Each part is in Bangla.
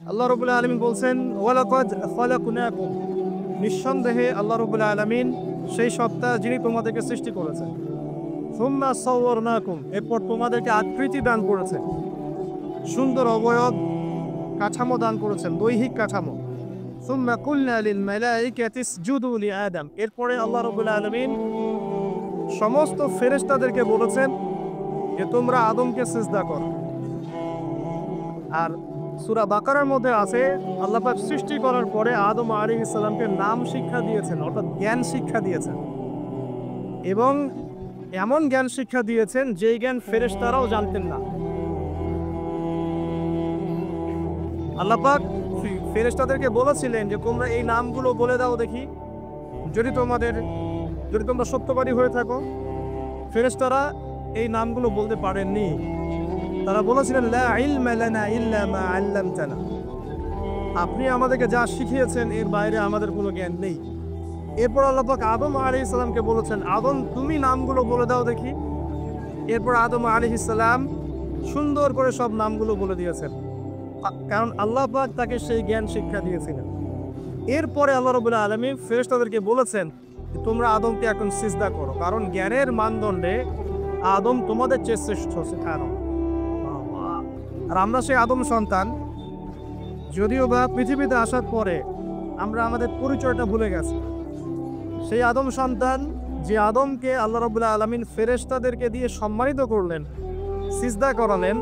আল্লাহ রাব্বুল আলামিন বলছেন ওয়ালাকাদ খালাকনাকুম, নিঃসন্দেহে আল্লাহ রাব্বুল আলামিন সেই সত্তা যিনি তোমাদেরকে সৃষ্টি করেছেন। সুম্মা সাওয়ারনাকুম, এরপর তোমাদেরকে আকৃতি দান করেছেন, সুন্দর অবয়ব কাঠামো দান করেছেন, দৈহিক কাঠামো। সুম্মা কুলনা লিল মালাইকাতি ইসজুদু লিআদম, এরপরে আল্লাহ রাব্বুল আলামিন সমস্ত ফেরেশতাদেরকে বলেছেন যে তোমরা আদমকে সিজদা করো। আর সূরা বাকারার মধ্যে আছে আল্লাহ পাক সৃষ্টি করার পরে আদম আলাইহিস সালামকে নাম শিক্ষা দিয়েছেন, অর্থাৎ জ্ঞান শিক্ষা দিয়েছেন, এবং এমন জ্ঞান শিক্ষা দিয়েছেন যেই জ্ঞান ফেরেশতারাও জানতেন না। আল্লাহ পাক ফেরেশতাদেরকে বলেছিলেন যে তোমরা এই নামগুলো বলে দাও দেখি, যদি তোমরা সত্যবাদী হয়ে থাকো। ফেরেশতারা এই নামগুলো বলতে পারেননি। তারা বলেছিলেন লা ইলমা লানা ইল্লা মা আল্লামতানা, আপনি আমাদেরকে যা শিখিয়েছেন এর বাইরে আমাদের কোনো জ্ঞান নেই। এরপর আল্লাহ পাক আদম আলাইহিস সালামকে বলেছেন আদম তুমি নামগুলো বলে দাও দেখি। এরপর আদম আলাইহিস সালাম সুন্দর করে সব নামগুলো বলে দিয়েছেন, কারণ আল্লাহ পাক তাকে সেই জ্ঞান শিক্ষা দিয়েছিলেন। এরপরে আল্লাহ রাব্বুল আলামিন ফেরেশতাদেরকে বলেছেন তোমরা আদমকে এখন সিজদা করো, কারণ জ্ঞানের মানদণ্ডে আদম তোমাদের চেয়ে শ্রেষ্ঠ। সেখানে আর আমরা সেই আদম সন্তান, যদিও বা পৃথিবীতে আসার পরে আমরা আমাদের পরিচয়টা ভুলে গেছি। সেই আদম সন্তান যে আদমকে আল্লাহ রাব্বুল আলামিন ফেরেশতাদেরকে দিয়ে সম্মানিত করলেন, সিজদা করালেন,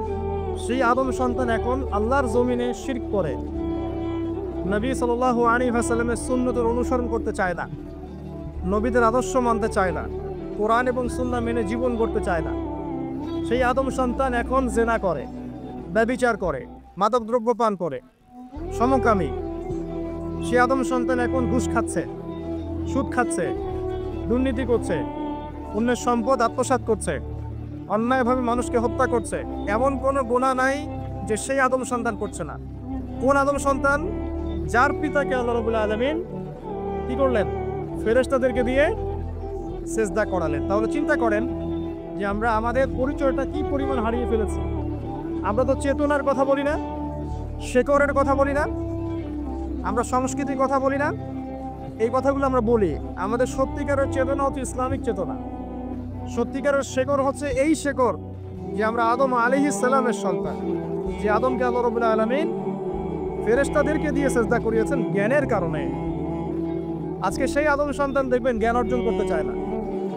সেই আদম সন্তান এখন আল্লাহর জমিনে শিরক করে, নবী সাল্লাল্লাহু আলাইহি ওয়াসাল্লামের সুন্নতের অনুসরণ করতে চায় না, নবীদের আদর্শ মানতে চায় না, কোরআন এবং সুন্নাহ মেনে জীবন গড়তে চায় না। সেই আদম সন্তান এখন জেনা করে, ব্যভিচার করে, মাদকদ্রব্য পান করে, সমকামী। সে আদম সন্তান এখন ঘুষ খাচ্ছে, সুদ খাচ্ছে, দুর্নীতি করছে, অন্যের সম্পদ আত্মসাৎ করছে, অন্যায়ভাবে মানুষকে হত্যা করছে। এমন কোনো গুনাহ নাই যে সেই আদম সন্তান করছে না। কোন আদম সন্তান? যার পিতাকে আল্লাহ রাব্বুল আলামিন কি করলেন? ফেরেশতাদেরকে দিয়ে সিজদা করালেন। তাহলে চিন্তা করেন যে আমরা আমাদের পরিচয়টা কি পরিমাণ হারিয়ে ফেলেছি। আমরা তো চেতনার কথা বলি না, শেকড়ের কথা বলি না, আমরা সংস্কৃতির কথা বলি না। এই কথাগুলো আমরা বলি। আমাদের সত্যিকারের চেতনা হচ্ছে ইসলামিক চেতনা। সত্যিকারের শেকড় হচ্ছে এই শেকড় যে আমরা আদম আলাইহিস সালামের সন্তান, যে আদমকে আল্লাহ রাব্বুল আলামিন ফেরেশতাদেরকে দিয়ে সিজদা করিয়েছেন জ্ঞানের কারণে। আজকে সেই আদম সন্তান দেখবেন জ্ঞান অর্জন করতে চায় না,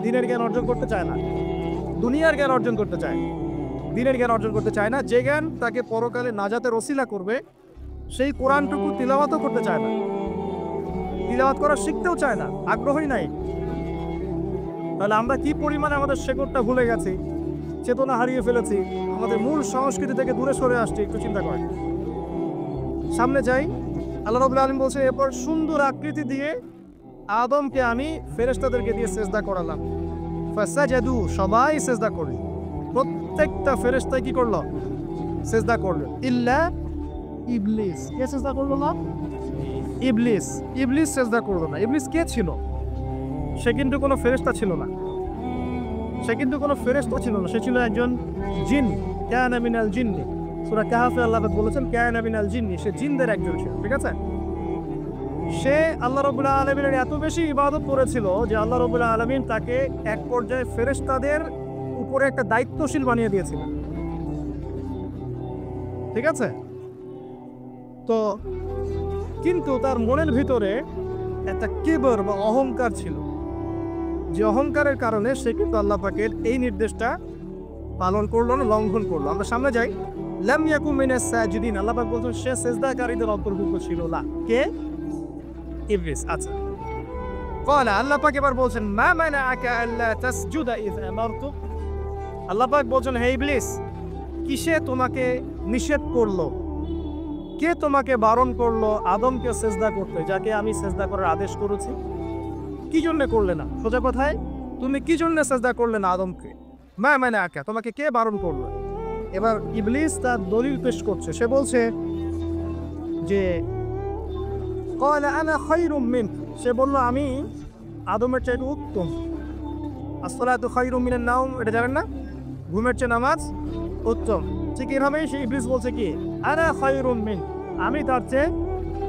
দিনের জ্ঞান অর্জন করতে চায় না, দুনিয়ার জ্ঞান অর্জন করতে চায়, দিনের জ্ঞান অর্জন করতে চায় না। যে জ্ঞান তাকে পরকালে নাজাতের ওসিলা করবে, সেই কোরআনটুকু তিলাওয়াতও করতে চায় না, তিলাওয়াত করা শিখতেও চায় না, আগ্রহই নাই। তাহলে আমরা কি পরিমাণে আমাদের শেকড়টা ভুলে গেছি, চেতনা হারিয়ে ফেলেছি, আমাদের মূল সংস্কৃতি থেকে দূরে সরে আসছি। একটু চিন্তা করেন। সামনে যাই। আল্লাহ রাব্বুল আলামিন বলছে এরপর সুন্দর আকৃতি দিয়ে আদমকে আমি ফেরেশতাদেরকে দিয়ে সিজদা করালাম। ফাসাজাদু, সবাই সিজদা করল, প্রত্যেকটা ফেরেশতা কি করলো? সিজদা করলো। ইল্লা ইবলিস, কে সিজদা করলো না? ইবলিস। ইবলিস সিজদা করলো না। ইবলিস কে ছিল? সে কিন্তু কোনো ফেরেশতা ছিল না, সে ছিল একজন জিন। কানা মিনাল জিন্নি, সূরা কাহফে আল্লাহ পাক বলেছেন কানা মিনাল জিন্নি, সে জিনদের একজন ছিল। ঠিক আছে? সে আল্লাহ রাব্বুল আলামিনের এত বেশি ইবাদত করেছিল যে আল্লাহ রাব্বুল আলামিন তাকে এক পর্যায়ে ফেরেশতাদের উপরে একটা দায়িত্বশীল বানিয়ে দিয়েছিলেন। ঠিক আছে? তো কিন্তু তার মনের ভিতরে একটা কিবর বা অহংকার ছিল, যে অহংকারের কারণে সে কিন্তু আল্লাহ পাকের এই নির্দেশটা পালন করলো না, লঙ্ঘন করলো। আমরা সামনে যাই। লাম ইয়াকুম মিনাস সাজিদিন, আল্লাহ পাক বলছেন সে সিজদাকারীদের অন্তর্ভুক্ত ছিল না। কে? ইবলিস। আচ্ছা, ক্বালা, আল্লাহ পাক এবার বলছেন মা মানাআকা আল্লা তাসজুদা ইয আমারতুক, আল্লাহ পাক বলছেন হে ইবলিস, কিসে তোমাকে নিষেধ করলো, কে তোমাকে বারণ করলো আদমকে সিজদা করতে, যাকে আমি সিজদা করার আদেশ করেছি? কি জন্য করলে না? সোজা কথায় তুমি কি জন্য সিজদা করলে না আদমকে? মা মানাআকা, তোমাকে কে বারণ করলো? এবার ইবলিস তার দলিল পেশ করছে। সে বলছে যে ক্বালা আনা খায়রুম মিন, সে বলল আমি আদমের চাইতে উত্তম। আসসালাতু খায়রুম মিনান নাওম, এটা জানেন না? ঘুমের চেয়ে নামাজ উত্তম। ঠিক এভাবেই সে ইবলিস বলছে কি আনা খায়রুম মিন, আমি তার চেয়ে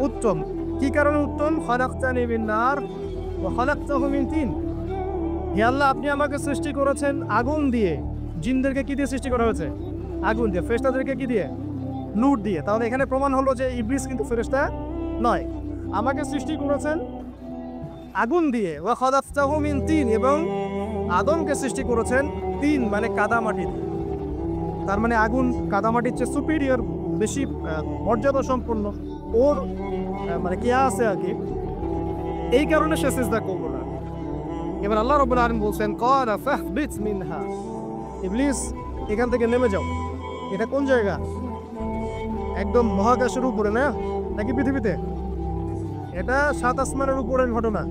উত্তম। কি কারণে উত্তম? খালাকতানি মিন নার ওয়া খালাকতাহু মিন তিন। হে আল্লাহ, আপনি আমাকে সৃষ্টি করেছেন আগুন দিয়ে। জিনদেরকে কি দিয়ে সৃষ্টি করা হয়েছে? আগুন দিয়ে। ফেরেশতাদেরকে কি দিয়ে? নূর দিয়ে। তাহলে এখানে প্রমাণ হলো যে ইবলিস কিন্তু ফেরেশতা নয়। আমাকে সৃষ্টি করেছেন আগুন দিয়ে। ওয়া খালাকতাহু মিন তিন, এবং আদমকে সৃষ্টি করেছেন তিন মানে কাদামাটি দিয়ে। তার মানে আগুন কাদামাটির চেয়ে সুপিরিয়র, বেশি মর্যাদা সম্পন্ন। ওর মানে কে আছে আর কি, এই কারণে সে সিজদা করল না। এবার আল্লাহ রাব্বুল আলামিন বলছেন ক্বালা ফাহবিত মিনহা, ইবলিস এখান থেকে নেমে যাও। এটা কোন জায়গা? একদম মহাকাশের উপরে না, নাকি পৃথিবীতে? এটা 7 আসমানের উপরের ঘটনা।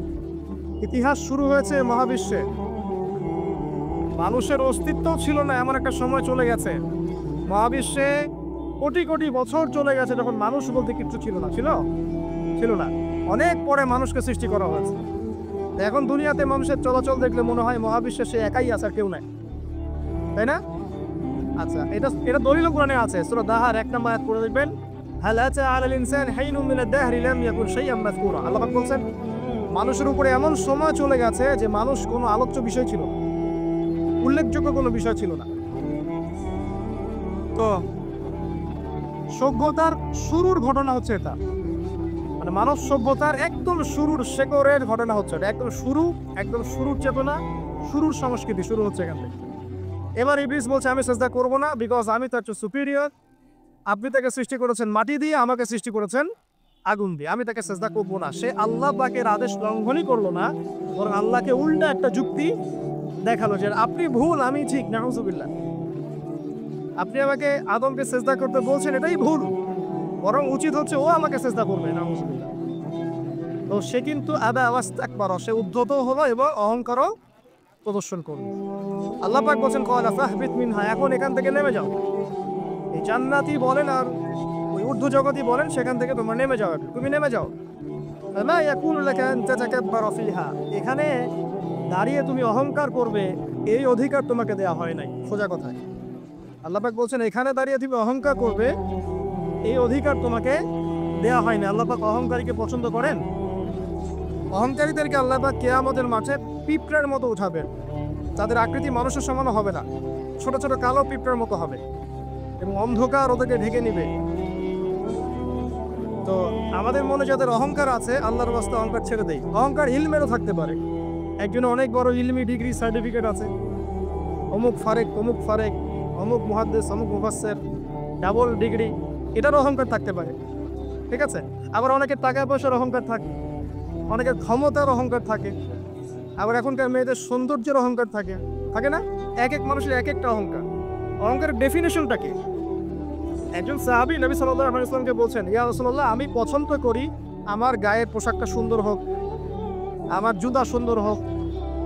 ইতিহাস শুরু হয়েছে মহাবিশ্বে। মানুষের অস্তিত্ব ছিল না, এমন একটা সময় চলে গেছে। মহাবিশ্বে কোটি কোটি বছর চলে গেছে যখন মানুষ বলতে কিছু ছিল না। ছিল না। অনেক পরে মানুষকে সৃষ্টি করা হয়েছে। এখন দুনিয়াতে মানুষের চলাচল দেখলে মনে হয় মহাবিশ্বে সে একাই আছে, আর কেউ নাই, তাই না? আচ্ছা, এটা দলিল কোরআনে আছে। সূরা দাহার 1 নম্বর আয়াত পড়ে দেখবেন, হাল আতা আলাল ইনসান হাইনুম মিনাদ দাহরি লাম ইয়াকুন শাইআম মাযকুরা। আল্লাহ পাক বলছেন মানুষের উপরে এমন সময় চলে গেছে যে মানুষ কোনো আলোচ্য বিষয় ছিল, উল্লেখযোগ্য কোনো বিষয় ছিল না। তো সভ্যতার শুরুর ঘটনা হচ্ছে এটা, মানে মানব সভ্যতার একদম শুরুর শেকড়ের ঘটনা হচ্ছে এটা। একদম শুরুর চেতনা, শুরুর সংস্কৃতি শুরু হচ্ছে এখান থেকে। এবার ইবলিস বলছে আমি সিজদা করব না, বিকজ আমি তার চেয়ে সুপিরিয়র। আপনি তাকে সৃষ্টি করেছেন মাটি দিয়ে, আমাকে সৃষ্টি করেছেন আগুন দিয়ে, আমি তাকে সিজদা করব না। সে আল্লাহ পাকের আদেশ লঙ্ঘনই করলো না, বরং আল্লাহকে উল্টা একটা যুক্তি দেখালো যে আপনি ভুল, আমি ঠিক। নাউজুবিল্লাহ, আপনি আমাকে আদমকে সিজদা করতে বলছেন, এটাই ভুল, বরং উচিত হচ্ছে ও আমাকে সিজদা করবে। নাউজুবিল্লাহ। তো সে কিন্তু আবা ওয়াস্তাকবার, সে উদ্ধত হলো এবং অহংকারও প্রদর্শন করলো। আল্লাহ পাক বলেন ক্বালা ফাহবিত মিনহা, এখন এখান থেকে নেমে যাও। এই জান্নাতি বলেন আর ওই ঊর্ধ্ব জগতই বলেন, সেখান থেকে তোমরা নেমে যাও, তুমি নেমে যাও। মা ইয়াকুলু লাকা আন তাতাকাব্বারা ফিহা, এখানে দাঁড়িয়ে তুমি অহংকার করবে এই অধিকার তোমাকে দেয়া হয় নাই। সোজা কথা, আল্লাহ পাক বলছেন এখানে দাঁড়িয়ে তুমি অহংকার করবে এই অধিকার তোমাকে দেয়া হয় না। আল্লাহ পাক অহংকারীকে পছন্দ করেন। অহংকারীদেরকে আল্লাহ পাক কিয়ামতের মাঠে পিঁপড়ার মতো উঠাবেন। তাদের আকৃতি মানুষের সমানও হবে না, ছোট ছোট কালো পিঁপড়ার মতো হবে, এবং অন্ধকার ওদেরকে ঢেকে নিবে। তো আমাদের মনে যাদের অহংকার আছে, আল্লাহর রাস্তা অহংকার ছেড়ে দেয়। অহংকার ইলমেরও থাকতে পারে। একজনের অনেক বড় ইলমি ডিগ্রি সার্টিফিকেট আছে, অমুক ফারেক অমুক মুহাদ্দিস অমুক মুফাসসির, ডাবল ডিগ্রি, এটার অহংকার থাকতে পারে, ঠিক আছে? আবার অনেকের টাকা পয়সার অহংকার থাকে, অনেকের ক্ষমতার অহংকার থাকে, আবার এখনকার মেয়েদের সৌন্দর্যের অহংকার থাকে না? এক এক মানুষের এক একটা অহংকার। অহংকারের ডেফিনেশনটা কি? একজন সাহাবী নবী সাল্লাল্লাহু আলাইহি ওয়াসাল্লামকে বলছেন, ইয়া রাসূলুল্লাহ, আমি পছন্দ করি আমার গায়ের পোশাকটা সুন্দর হোক, আমার জুতা সুন্দর হোক,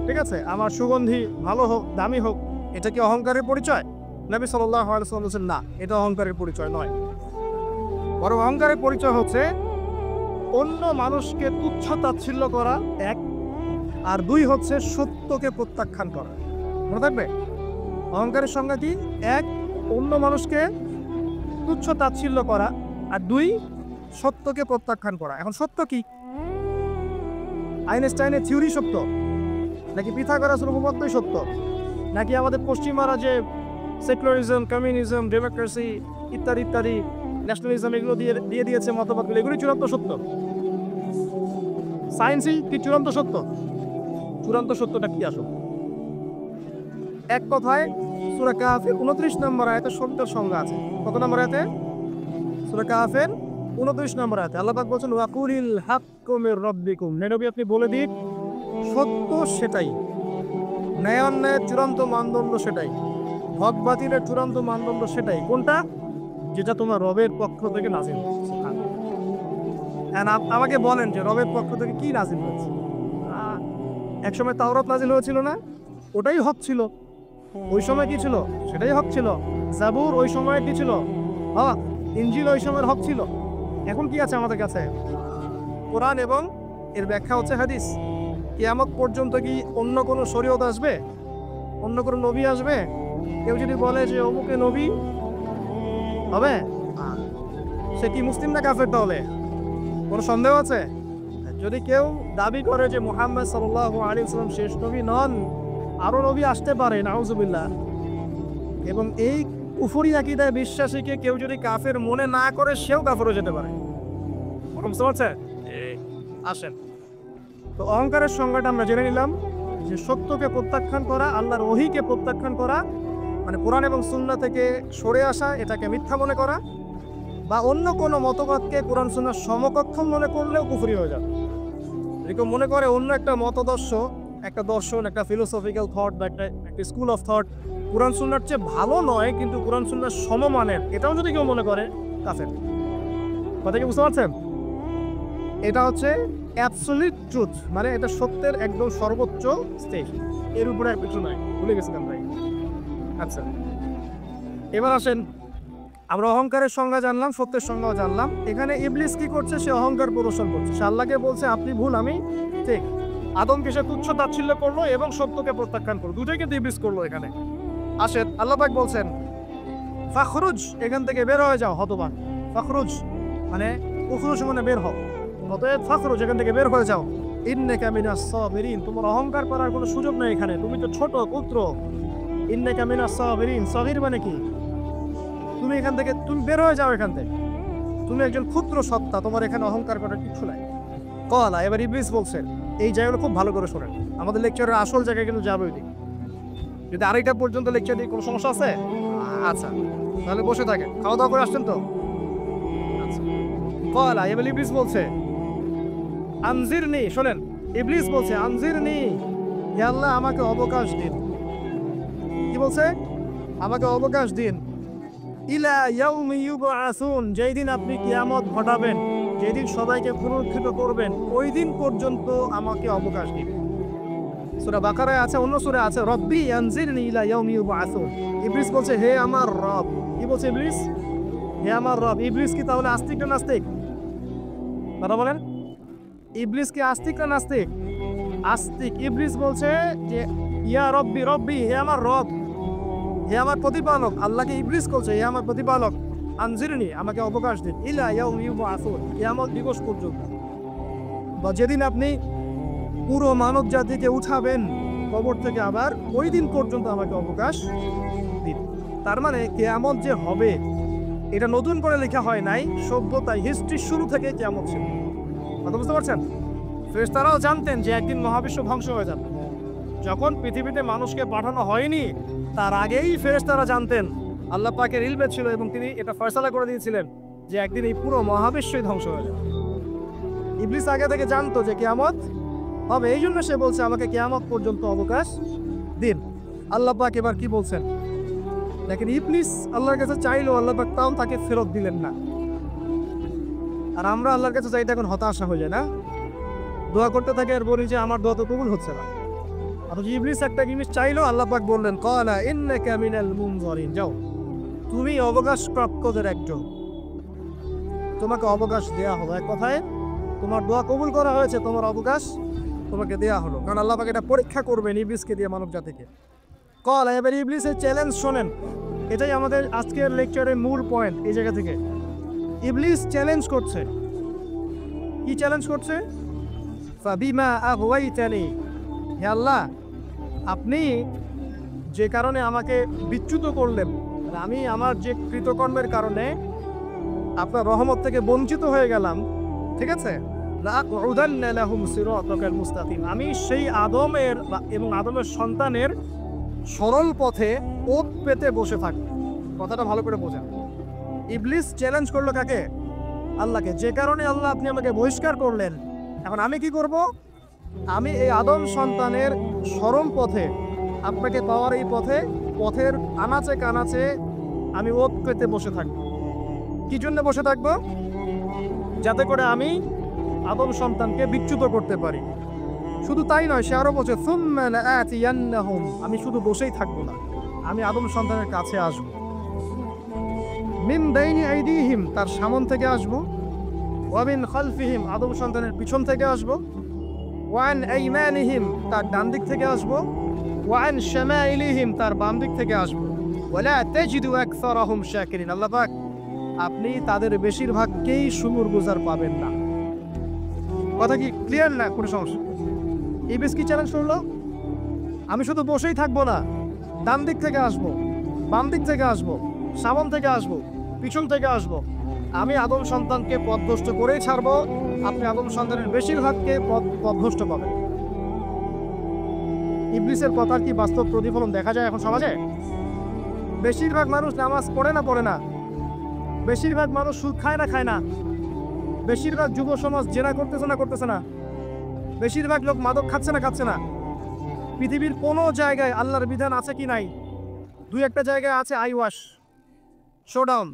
ঠিক আছে, আমার সুগন্ধি ভালো হোক, দামি হোক। এটা কি অহংকারের পরিচয়? নবী সাল্লাল্লাহু আলাইহি ওয়াসাল্লাম বলেছেন না, এটা অহংকারের পরিচয় নয়। বরং অহংকারের পরিচয় হচ্ছে অন্য মানুষকে তুচ্ছ তাচ্ছিল্য করা, এক, আর দুই হচ্ছে সত্যকে প্রত্যাখ্যান করা। মনে থাকবে অহংকারের সংজ্ঞা কি? এক, অন্য মানুষকে তুচ্ছ তাচ্ছিল্য করা, আর দুই, সত্যকে প্রত্যাখ্যান করা। এখন সত্য কি? আইনস্টাইনের থিওরি সত্য, নাকি পিথাগোরাসের উপপাদ্যই সত্য, নাকি আমাদের পশ্চিমারা যে সেকুলারিজম, কমিউনিজম, ডেমোক্রেসি ইত্যাদি ইত্যাদি, ন্যাশনালিজম এগুলো দিয়ে দিয়েছে মতবাদগুলো, এগুলি চূড়ান্ত সত্য? সায়েন্সই কি চূড়ান্ত সত্য? চূড়ান্ত সত্যটা কি আসলে? এক কথায় সূরা কাহফের 29 নম্বর আয়াতে সত্যের সংজ্ঞা আছে। কত নম্বর আয়াতে? সূরা কাহফের 29 নম্বর আয়াতে আল্লাহ পাক বলেন ওয়াকুলিল হাক্কু মির রাব্বিকুম, নবী আপনি বলে দিন সত্য সেটাই, ন্যায় অন্যায়ের চূড়ান্ত মানদণ্ড সেটাই, হক বাতিলের চূড়ান্ত মানদণ্ড সেটাই। কোনটা? যেটা তোমার রবের পক্ষ থেকে নাজিল হয়েছে। আমাকে বলেন যে রবের পক্ষ থেকে কি নাজিল হয়েছে? একসময় তাওরাত নাজিল হয়েছিল না? ওটাই হক ছিল। ওই সময় কি ছিল? সেটাই হক ছিল। জাবুর ওই সময় কি ছিল? হক। ইনজিল ওই সময়ের হক ছিল। এখন কি আছে আমাদের কাছে? কোরআন, এবং এর ব্যাখ্যা হচ্ছে হাদিস। কিয়ামত পর্যন্ত কি অন্য কোনো শরীয়ত আসবে? অন্য কোনো নবী আসবে? কেউ যদি বলে যে অমুকে নবী হবে, সে কি মুসলিম না কাফের তাহলে? কোনো সন্দেহ আছে? যদি কেউ দাবি করে যে মুহাম্মদ সাল্লাল্লাহু আলাইহি ওয়াসাল্লাম শেষ নবী নন, আরো নবী আসতে পারে, নাউজুবিল্লাহ, এবং এই কুফরি আকীদায় বিশ্বাসীকে কেউ যদি কাফের মনে না করে সেও কাফের হয়ে যেতে পারে। বুঝতে পারছেন? আসেন, তো অহংকারের সংজ্ঞাটা আমরা জেনে নিলাম যে সত্যকে প্রত্যাখ্যান করা, আল্লাহর ওহীকে প্রত্যাখ্যান করা, মানে কোরআন এবং সুন্নাহ থেকে সরে আসা, এটাকে মিথ্যা মনে করা, বা অন্য কোনো মতবাদকে কোরআন সুন্নাহর সমকক্ষ মনে করলেও কুফরি হয়ে যাবে। এরকম মনে করে অন্য একটা মতদর্শ, একটা দর্শন, একটা ফিলোসফিক্যাল থট বা একটা স্কুল অফ থট কোরআন সুন্নাহর চেয়ে ভালো নয় কিন্তু কোরআন সুন্নাহর সমমানের, এটাও যদি কেউ মনে করে কাফের। কথা কি বুঝতে পারছেন? এটা হচ্ছে অ্যাবসলিউট ট্রুথ, মানে এটা সত্যের একদম সর্বোচ্চ স্টেজ, এর উপরে আর কিছু নাই। ভুলে গেছিলাম ভাই। আচ্ছা, এবার আসেন, আমরা অহংকারের সংজ্ঞা জানলাম, সত্যের সংজ্ঞাও জানলাম। এখানে ইবলিস কি করছে? সে অহংকার প্রদর্শন করছে। সে আল্লাহকে বলছে আপনি ভুল, আমি ঠিক। আদমকে সে তুচ্ছ তাচ্ছিল্য করলো এবং সত্যকে প্রত্যাখ্যান করলো, দুটোই কিন্তু ইবলিস করলো এখানে। আসেন, আল্লাহ পাক বলছেন ফাখরুজ, এখান থেকে বের হয়ে যাও হতবাক। ফাখরুজ মানে উখরুজ মানে বের হও, অতএব ফাখরুজ, এখান থেকে বের হয়ে যাও। ইন্নাকা মিনাস সাবিরিন, তোমার অহংকার করার কোনো সুযোগ নেই এখানে, তুমি তো ছোট পুত্র। ইন্নাকা মিনাস সাবিরিন, সাগীর মানে কি? তুমি এখান থেকে, তুমি বের হয়ে যাও এখান থেকে, তুমি একজন ক্ষুদ্র সত্তা, তোমার এখানে অহংকার করার কিছু নাই। কলা, এবার ইবলিস বলছে, এই জায়গাগুলো খুব ভালো করে শোনেন, আমাদের লেকচারের আসল জায়গায় কিন্তু যাবে ওই দিক। যদি আড়াইটা পর্যন্ত লেকচার দিই কোনো সমস্যা আছে? আচ্ছা, তাহলে বসে থাকেন, খাওয়া দাওয়া করে আসছেন তো? আচ্ছা, কলা, এবার ইবলিস বলছে আনজিরনি, শোনেন, ইবলিস বলছে আনজিরনি, হে আল্লাহ আমাকে অবকাশ দিন। কি বলছে? আমাকে অবকাশ দিন। ইলা ইয়াউমি ইউবআসুন, যেই দিন আপনি কিয়ামত ঘটাবেন, যেই দিন সবাইকে পুনরুত্থিত করবেন, ওই দিন পর্যন্ত আমাকে অবকাশ দিন। সূরা বাকারায় আছে, অন্য সূরা আছে, রব্বি আনজিরনি ইলা ইয়াউমি ইউবআসুন। ইবলিস বলছে হে আমার রব। কি বলছে ইবলিস? হে আমার রব। ইবলিস কি তাহলে আস্তিক না নাস্তিক? কথা বলেন, ইবলিস কি আস্তিক না নাস্তিক? আস্তিক। ইবলিস বলছে যে ইয়া রব্বি, রব্বি হে আমার রব, হে আমার প্রতিপালক। আল্লাহকে ইবলিস বলছে হে আমার প্রতিপালক, আনজিরনি আমাকে অবকাশ দিন, ইলা ইয়াউমি ইউবআসুন, কিয়ামত দিবস পর্যন্ত, বা যেদিন আপনি পুরো মানব জাতিকে উঠাবেন কবর থেকে, আবার ওই দিন পর্যন্ত আমাকে অবকাশ দিন। তার মানে কিয়ামত যে হবে এটা নতুন করে লেখা হয় নাই, সভ্যতায় হিস্ট্রির শুরু থেকে কিয়ামত ছিল। কথা বুঝতে পারছেন? ফেরেশতারাও জানতেন যে একদিন মহাবিশ্ব ধ্বংস হয়ে যাবে। যখন পৃথিবীতে মানুষকে পাঠানো হয়নি তার আগেই ফেরেশতারা জানতেন, আল্লাহ পাকের ইলমে ছিল এবং তিনি এটা ফয়সালা করে দিয়েছিলেন যে একদিন এই পুরো মহাবিশ্বই ধ্বংস হয়ে যাবে। ইবলিস আগে থেকে জানতো যে কিয়ামত হবে, এই জন্য সে বলছে আমাকে কিয়ামত পর্যন্ত অবকাশ দিন। আল্লাহ পাক এবার কি বলছেন দেখেন, ইবলিস আল্লাহর কাছে চাইলো, আল্লাহ পাক তাও তাকে ফেরত দিলেন না। আর আমরা আল্লাহর কাছে চাইতে এখন হতাশা হয়ে যায় না, দোয়া করতে থাকে আর বলি যে আমার দোয়া তো কবুল হচ্ছে না। আর ইবলিস একটা জিনিস চাইলো, আল্লাহ পাক বললেন ক্বালা ইন্নাকা মিনাল মুনজারিন, যাও তুমি অবকাশপ্রাপ্তদের একজন, তোমাকে অবকাশ দেয়া হলো। এক কথায় তোমার দোয়া কবুল করা হয়েছে, তোমার অবকাশ তোমাকে দেয়া হলো, কারণ আল্লাহ পাক এটা পরীক্ষা করবেন ইবলিসকে দিয়ে, মানব জাতিকে। ক্বালা, এবার ইবলিসের চ্যালেঞ্জ শোনেন, এটাই আমাদের আজকের লেকচারের মূল পয়েন্ট। এই জায়গা থেকে ইবলিস চ্যালেঞ্জ করছে। কি চ্যালেঞ্জ করছে? ফাবিমা আগওয়াইতানি, হে আল্লাহ আপনি যে কারণে আমাকে বিচ্যুত করলেন, আমি আমার যে কৃতকর্মের কারণে আপনার রহমত থেকে বঞ্চিত হয়ে গেলাম, ঠিক আছে, লাআকুদান্না লাহুম সিরাতাকাল মুস্তাকিম, আমি সেই আদমের এবং আদমের সন্তানের সরল পথে ওত পেতে বসে থাকব। কথাটা ভালো করে বোঝা। ইবলিস চ্যালেঞ্জ করলো কাকে? আল্লাহকে, যে কারণে আল্লাহ আপনি আমাকে বহিষ্কার করলেন, এখন আমি কি করব? আমি এই আদম সন্তানের সরল পথে, আপনাকে পাওয়ার এই পথে, পথের আনাচে কানাচে আমি ওত পেতে বসে থাকব। কি জন্য বসে থাকব? যাতে করে আমি আদম সন্তানকে বিচ্যুত করতে পারি। শুধু তাই নয়, সে আরো বলছে সুম্মা লাআতিয়ান্নাহুম, আমি শুধু বসেই থাকবো না, আমি আদম সন্তানের কাছে আসব। মিন বাইনি আইদিহিম, তার সামন থেকে আসবো, ওয়া মিন খালফিহিম, আদম সন্তানের পিছন থেকে আসবো, ওয়া আন আইমানিহিম, তার ডান দিক থেকে আসবো, ওয়া আন শামাইলিহিম, তার বাম দিক থেকে আসবো, ওয়া লা তাজিদু আকসারাহুম শাকিরিন। আল্লাহ পাক আপনি তাদের বেশিরভাগকেই শুকরগুজার পাবেন না। কথা কি ক্লিয়ার? না কোনো সমস্যা? ইবলিস কি চ্যালেঞ্জ করলো? আমি শুধু বসেই থাকবো না, ডান দিক থেকে আসবো, বাম দিক থেকে আসবো, সামন থেকে আসবো, পিছন থেকে আসবো, আমি আদম সন্তানকে পথভ্রষ্ট করেই ছাড়বো। আপনি আদম সন্তানের বেশিরভাগকে পথভ্রষ্ট পাবেন। ইবলিসের কথার কি বাস্তব প্রতিফলন দেখা যায় এখন সমাজে? বেশিরভাগ মানুষ নামাজ পড়ে না, বেশিরভাগ মানুষ সুদ খায় না, বেশিরভাগ যুব সমাজ জেনা করতেছে না, বেশিরভাগ লোক মাদক খাচ্ছে না। পৃথিবীর কোনো জায়গায় আল্লাহর বিধান আছে কি নাই? দুই একটা জায়গায় আছে আই ওয়াশ, শোডাউন।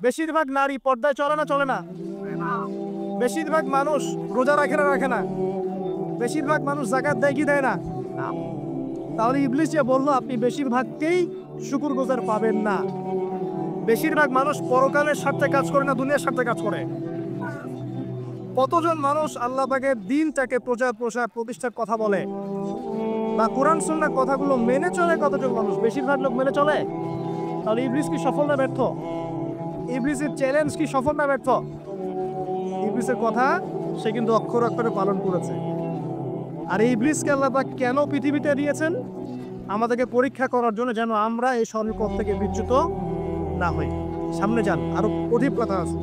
বেশিরভাগ নারী পর্দায় চলে না, বেশিরভাগ মানুষ রোজা রাখে না, বেশিরভাগ মানুষ যাকাত দেয় কি দেয় না। তাহলে ইবলিস যে বললো আপনি বেশিরভাগকেই শুকরগুজার পাবেন না। বেশিরভাগ মানুষ পরকালের স্বার্থে কাজ করে না, দুনিয়ার স্বার্থে কাজ করে। কতজন মানুষ আল্লাহ পাকের দ্বীনটাকে প্রচার প্রতিষ্ঠার কথা বলে বা কোরআন সুন্নাহর কথাগুলো মেনে চলে? কতজন মানুষ? বেশিরভাগ লোক মেনে চলে। তাহলে ইবলিস কি সফল না ব্যর্থ? ইবলিসের চ্যালেঞ্জ কি সফল না ব্যর্থ? ইবলিসের কথা সে কিন্তু অক্ষর অক্ষরে পালন করেছে। আর এই ইবলিসকে আল্লাহ পাক কেন পৃথিবীতে দিয়েছেন? আমাদেরকে পরীক্ষা করার জন্য, যেন আমরা এই সরল পথ থেকে বিচ্যুত না হই। সামনে যান, আরো অধিক কথা আছে।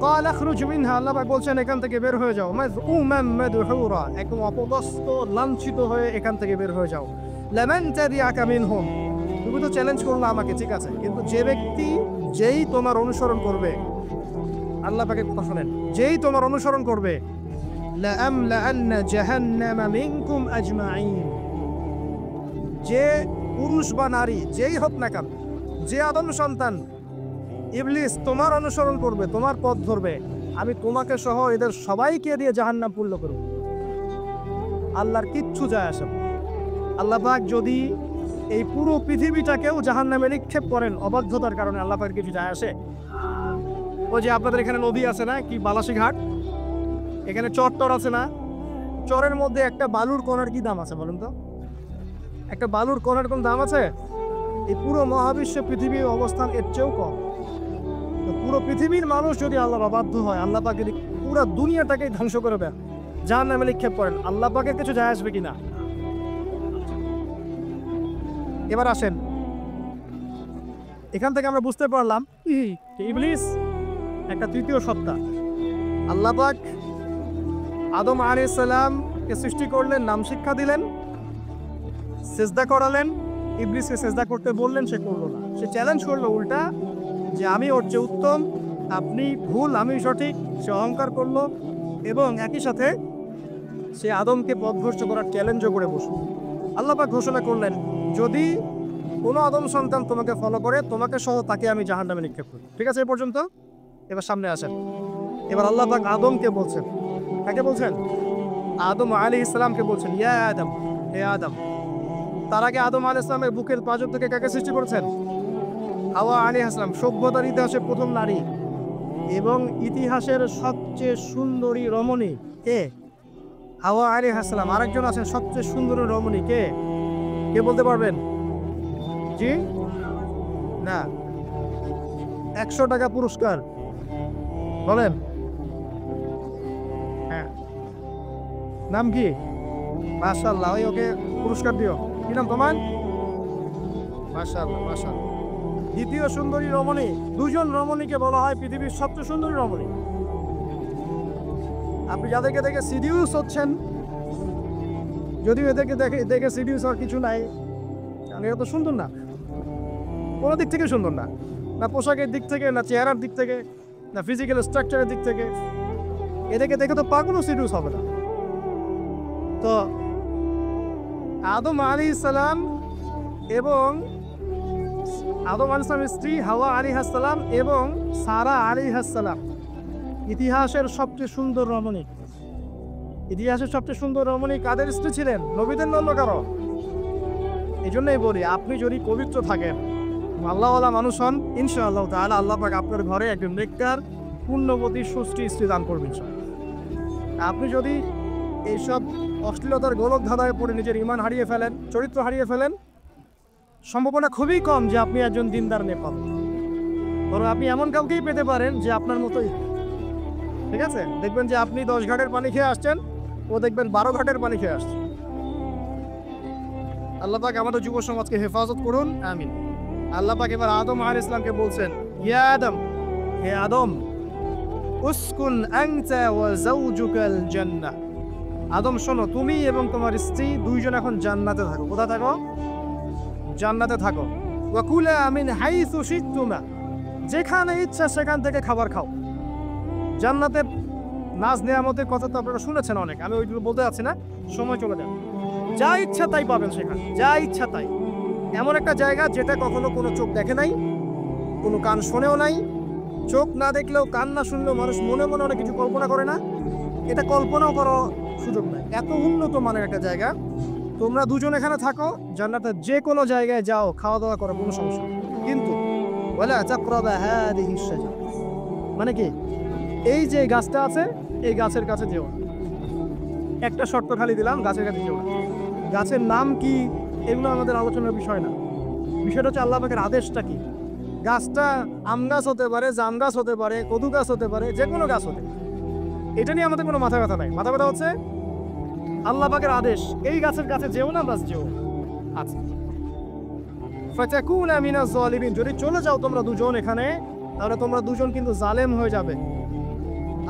قال اخرج منها, আল্লাহ পাক বলছেন এখান থেকে বের হয়ে যাও। মাযউমান মাদহুরা, একদম অপদস্থ লাঞ্ছিত হয়ে এখান থেকে বের হয়ে যাও। লামান তাবিআকা মিনহুম, তুমি তো চ্যালেঞ্জ করলে আমাকে, ঠিক আছে, কিন্তু যে ব্যক্তি যেই তোমার অনুসরণ করবে, আল্লাহ পাকের কথা শুনেন, যেই তোমার অনুসরণ করবে, লাআমলাআন্না জাহান্নামা মিনকুম আজমাইন, যে পুরুষ বা নারী যেই হোক না কেন, যে আদম সন্তান ইবলিস তোমার অনুসরণ করবে, তোমার পথ ধরবে, আমি তোমাকে সহ এদের সবাইকে দিয়ে জাহান্নাম পূর্ণ করব। আল্লাহর কিচ্ছু যায় আসে না। আল্লাহ পাক যদি এই পুরো পৃথিবীটাকেও জাহান্নামে নিক্ষেপ করেন অবাধ্যতার কারণে, আল্লাহ পাকের কিছু যায় আসে? ওই যে আপনাদের এখানে নদী আছে না, কি বালাসী ঘাট, এখানে চর আছে না, চরের মধ্যে একটা বালুর কণার কি দাম আছে বলুন তো? একটা বালুর কণার কোন দাম আছে? এই পুরো মহাবিশ্বে পৃথিবীর অবস্থান এর চেয়েও কম। তো পুরো পৃথিবীর মানুষ যদি আল্লাহর অবাধ্য হয়, আল্লাহ পাক যদি পুরো দুনিয়াটাকে ধ্বংস করে দেন, জাহান্নামে নিক্ষেপ করেন, আল্লাহ পাকের কিছু যায় আসবে কিনা? এবার আসেন, এখান থেকে আমরা বুঝতে পারলাম ইবলিস একটা তৃতীয় সত্তা। আল্লাহ পাক আদম আলাইহিস সালামকে সৃষ্টি করলেন, নাম শিক্ষা দিলেন, সেজদা করালেন, ইবলিসকে সেজদা করতে বললেন, সে করলো না। সে চ্যালেঞ্জ করলো উল্টা, যে আমি ওর চেয়ে উত্তম, আপনি ভুল, আমি সঠিক। সে অহংকার করলো এবং একই সাথে সে আদমকে পথভ্রষ্ট করার চ্যালেঞ্জও করে বসল। আল্লাহ পাক ঘোষণা করলেন, যদি কোনো আদম সন্তান তোমাকে ফলো করে, তোমাকে সহ তাকে আমি জাহান্নামে নিক্ষেপ করি। ঠিক আছে, এ পর্যন্ত। এবার সামনে আসেন। এবার আল্লাহ পাক আদমকে বলছেন, কাকে বলছেন? আদম আলাইহিস সালামকে বলছেন, ইয়া আদম, হে আদম। তার আগে আদম আলাইহিস সালামের বুকের পাঁজর থেকে কাকে সৃষ্টি করেছেন? হাওয়া আলাইহিস সালাম, সভ্যতার ইতিহাসের প্রথম নারী এবং ইতিহাসের সবচেয়ে সুন্দরী রমণী কে? হাওয়া আলাইহিস সালাম। আরেকজন আছেন সবচেয়ে সুন্দরী রমণী, কে? কে বলতে পারবেন? জি না, 100 টাকা পুরস্কার বলেন। হ্যাঁ, নাম কি? মাশাআল্লাহ, ওই ওকে পুরস্কার দিও। কি নাম তোমার? মাশাআল্লাহ, মাশাআল্লাহ। দ্বিতীয় সুন্দরী রমণী, দুজন রমণীকে বলা হয় পৃথিবীর সবচেয়ে সুন্দরী রমণী। আপনি যাদেরকে দেখে সিডিউস হচ্ছেন, যদিও এদেরকে দেখে সিডিউস হওয়ার কিছু নাই, কারণ এরা তো সুন্দর না, কোনো দিক থেকে সুন্দর না, না পোশাকের দিক থেকে, না চেহারার দিক থেকে, না ফিজিক্যাল স্ট্রাকচারের দিক থেকে। এদেরকে দেখে তো পাগলও সিডিউস হবে না। তো আদম আলাইহিস সালাম এবং আদম আলাইহিস সালামের স্ত্রী হাওয়া আলাইহিস সালাম এবং সারা আলাইহিস সালাম ইতিহাসের সবচেয়ে সুন্দর রমণী। ইতিহাসের সবচেয়ে সুন্দর রমণী কাদের স্ত্রী ছিলেন? নবীদের নন্য কারো। এই জন্যই বলি, আপনি যদি পবিত্র থাকেন, আল্লাহওয়ালা মানুষ হন, ইনশাআল্লাহ তাআলা আল্লাহ পাক আপনার ঘরে একজন নেককার, পুণ্যবতী, সুষ্ঠী স্ত্রী দান করবেন। আপনি যদি এইসব অশ্লীলতার গোলক ধাঁধায় পড়ে নিজের ঈমান হারিয়ে ফেলেন, চরিত্র হারিয়ে ফেলেন, সম্ভাবনা খুবই কম যে আপনি একজন দিনদার মেয়ে পাবেন, বরং আপনি এমন কাউকেই পেতে পারেন যে আপনার মতোই, ঠিক আছে? দেখবেন যে আপনি 10 ঘাটের পানি খেয়ে আসছেন, ও দেখবেন 12 ঘাটের পানি খেয়ে আসছে। আল্লাহ পাক আমাদের যুব সমাজকে হেফাজত করুন, আমিন। আল্লাহ পাক এবার আদম আলাইহিস সালামকে বলছেন, ইয়া আদম, হে আদম, উসকুন আনতা ওয়া যাওজুকাল জান্নাহ। আদম শোনো, তুমি এবং তোমার স্ত্রী দুইজন এখন জান্নাতে থাকো। কোথায় থাকো? জান্নাতে থাকো। ওয়া কুলা মিন হাইসু শিতুমা, যেখানে ইচ্ছা সেখান থেকে খাবার খাও। জান্নাতের নাজ নেয়ামতের কথা তো আপনারা শুনেছেন অনেক, আমি ওইগুলো বলতে যাচ্ছি না, সময় চলে যাবে। যা ইচ্ছা তাই পাবেন সেখানে, যা ইচ্ছা তাই। এমন একটা জায়গা যেটা কখনো কোনো চোখ দেখে নাই, কোনো কান শোনেও নাই। চোখ না দেখলেও, কান না শুনলেও মানুষ মনে মনে অনেক কিছু কল্পনা করে না, এটা কল্পনাও করার সুযোগ নাই। এত উন্নত মানের একটা জায়গা। তোমরা দুজন এখানে থাকো, জান্নাতের যে কোনো জায়গায় যাও, খাওয়া দাওয়া করো, কোনো সমস্যা নেই। কিন্তু ওয়ালা তাকরাবা হাদিহিশ শাজারা, মানে কি, এই যে গাছটা আছে এই গাছের কাছে যেও না। একটা শর্ত খালি দিলাম, গাছের কাছে যেও না। গাছের নাম কি এগুলো আমাদের আলোচনার বিষয় না, বিষয়টা হচ্ছে আল্লাহ পাকের আদেশটা কি। গাছটা আম গাছ হতে পারে, জাম গাছ হতে পারে, কদু গাছ হতে পারে, যে কোনো গাছ হতে পারে, এটা নিয়ে আমাদের কোনো মাথা ব্যথা নাই। মাথা ব্যথা হচ্ছে আল্লাহ পাকের আদেশ, এই গাছের কাছে যেও না, বাস যেও। আচ্ছা, ফাতাকুনা মিনাজ জালিমিন, যদি চলে যাও তোমরা দুজন এখানে, তাহলে তোমরা দুজন কিন্তু জালেম হয়ে যাবে।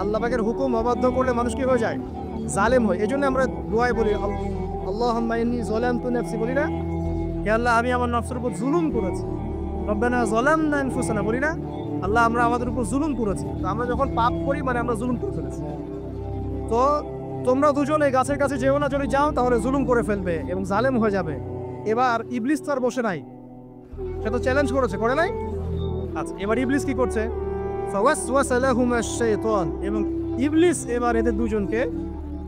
আল্লাহ পাকের হুকুম অবাধ্য করলে মানুষ কি হয়ে যায়? জালেম হয়। এই জন্য আমরা দোয়ায় বলি, আল্লাহুম্মা ইন্নী যালামতু নাফসি, বলি না? হে আল্লাহ, আমি আমার নফসের উপর জুলুম করেছি। রব্বানা যালামনা আনফুসানা, বলি না? আল্লাহ, আমরা আমাদের উপর জুলুম করেছি। তো আমরা যখন পাপ করি মানে আমরা জুলুম করে ফেলেছি। তো তোমরা দুজন এই গাছের কাছে যেও না, যদি যাও তাহলে জুলুম করে ফেলবে এবং জালেম হয়ে যাবে। এবার ইবলিস তো আর বসে নাই, সে তো চ্যালেঞ্জ করেছে, করে নাই? আচ্ছা, এবার ইবলিস কি করছে? ফাওয়াসওয়াসা লাহুমা শাইতান, এবং ইবলিস এবার এদের দুজনকে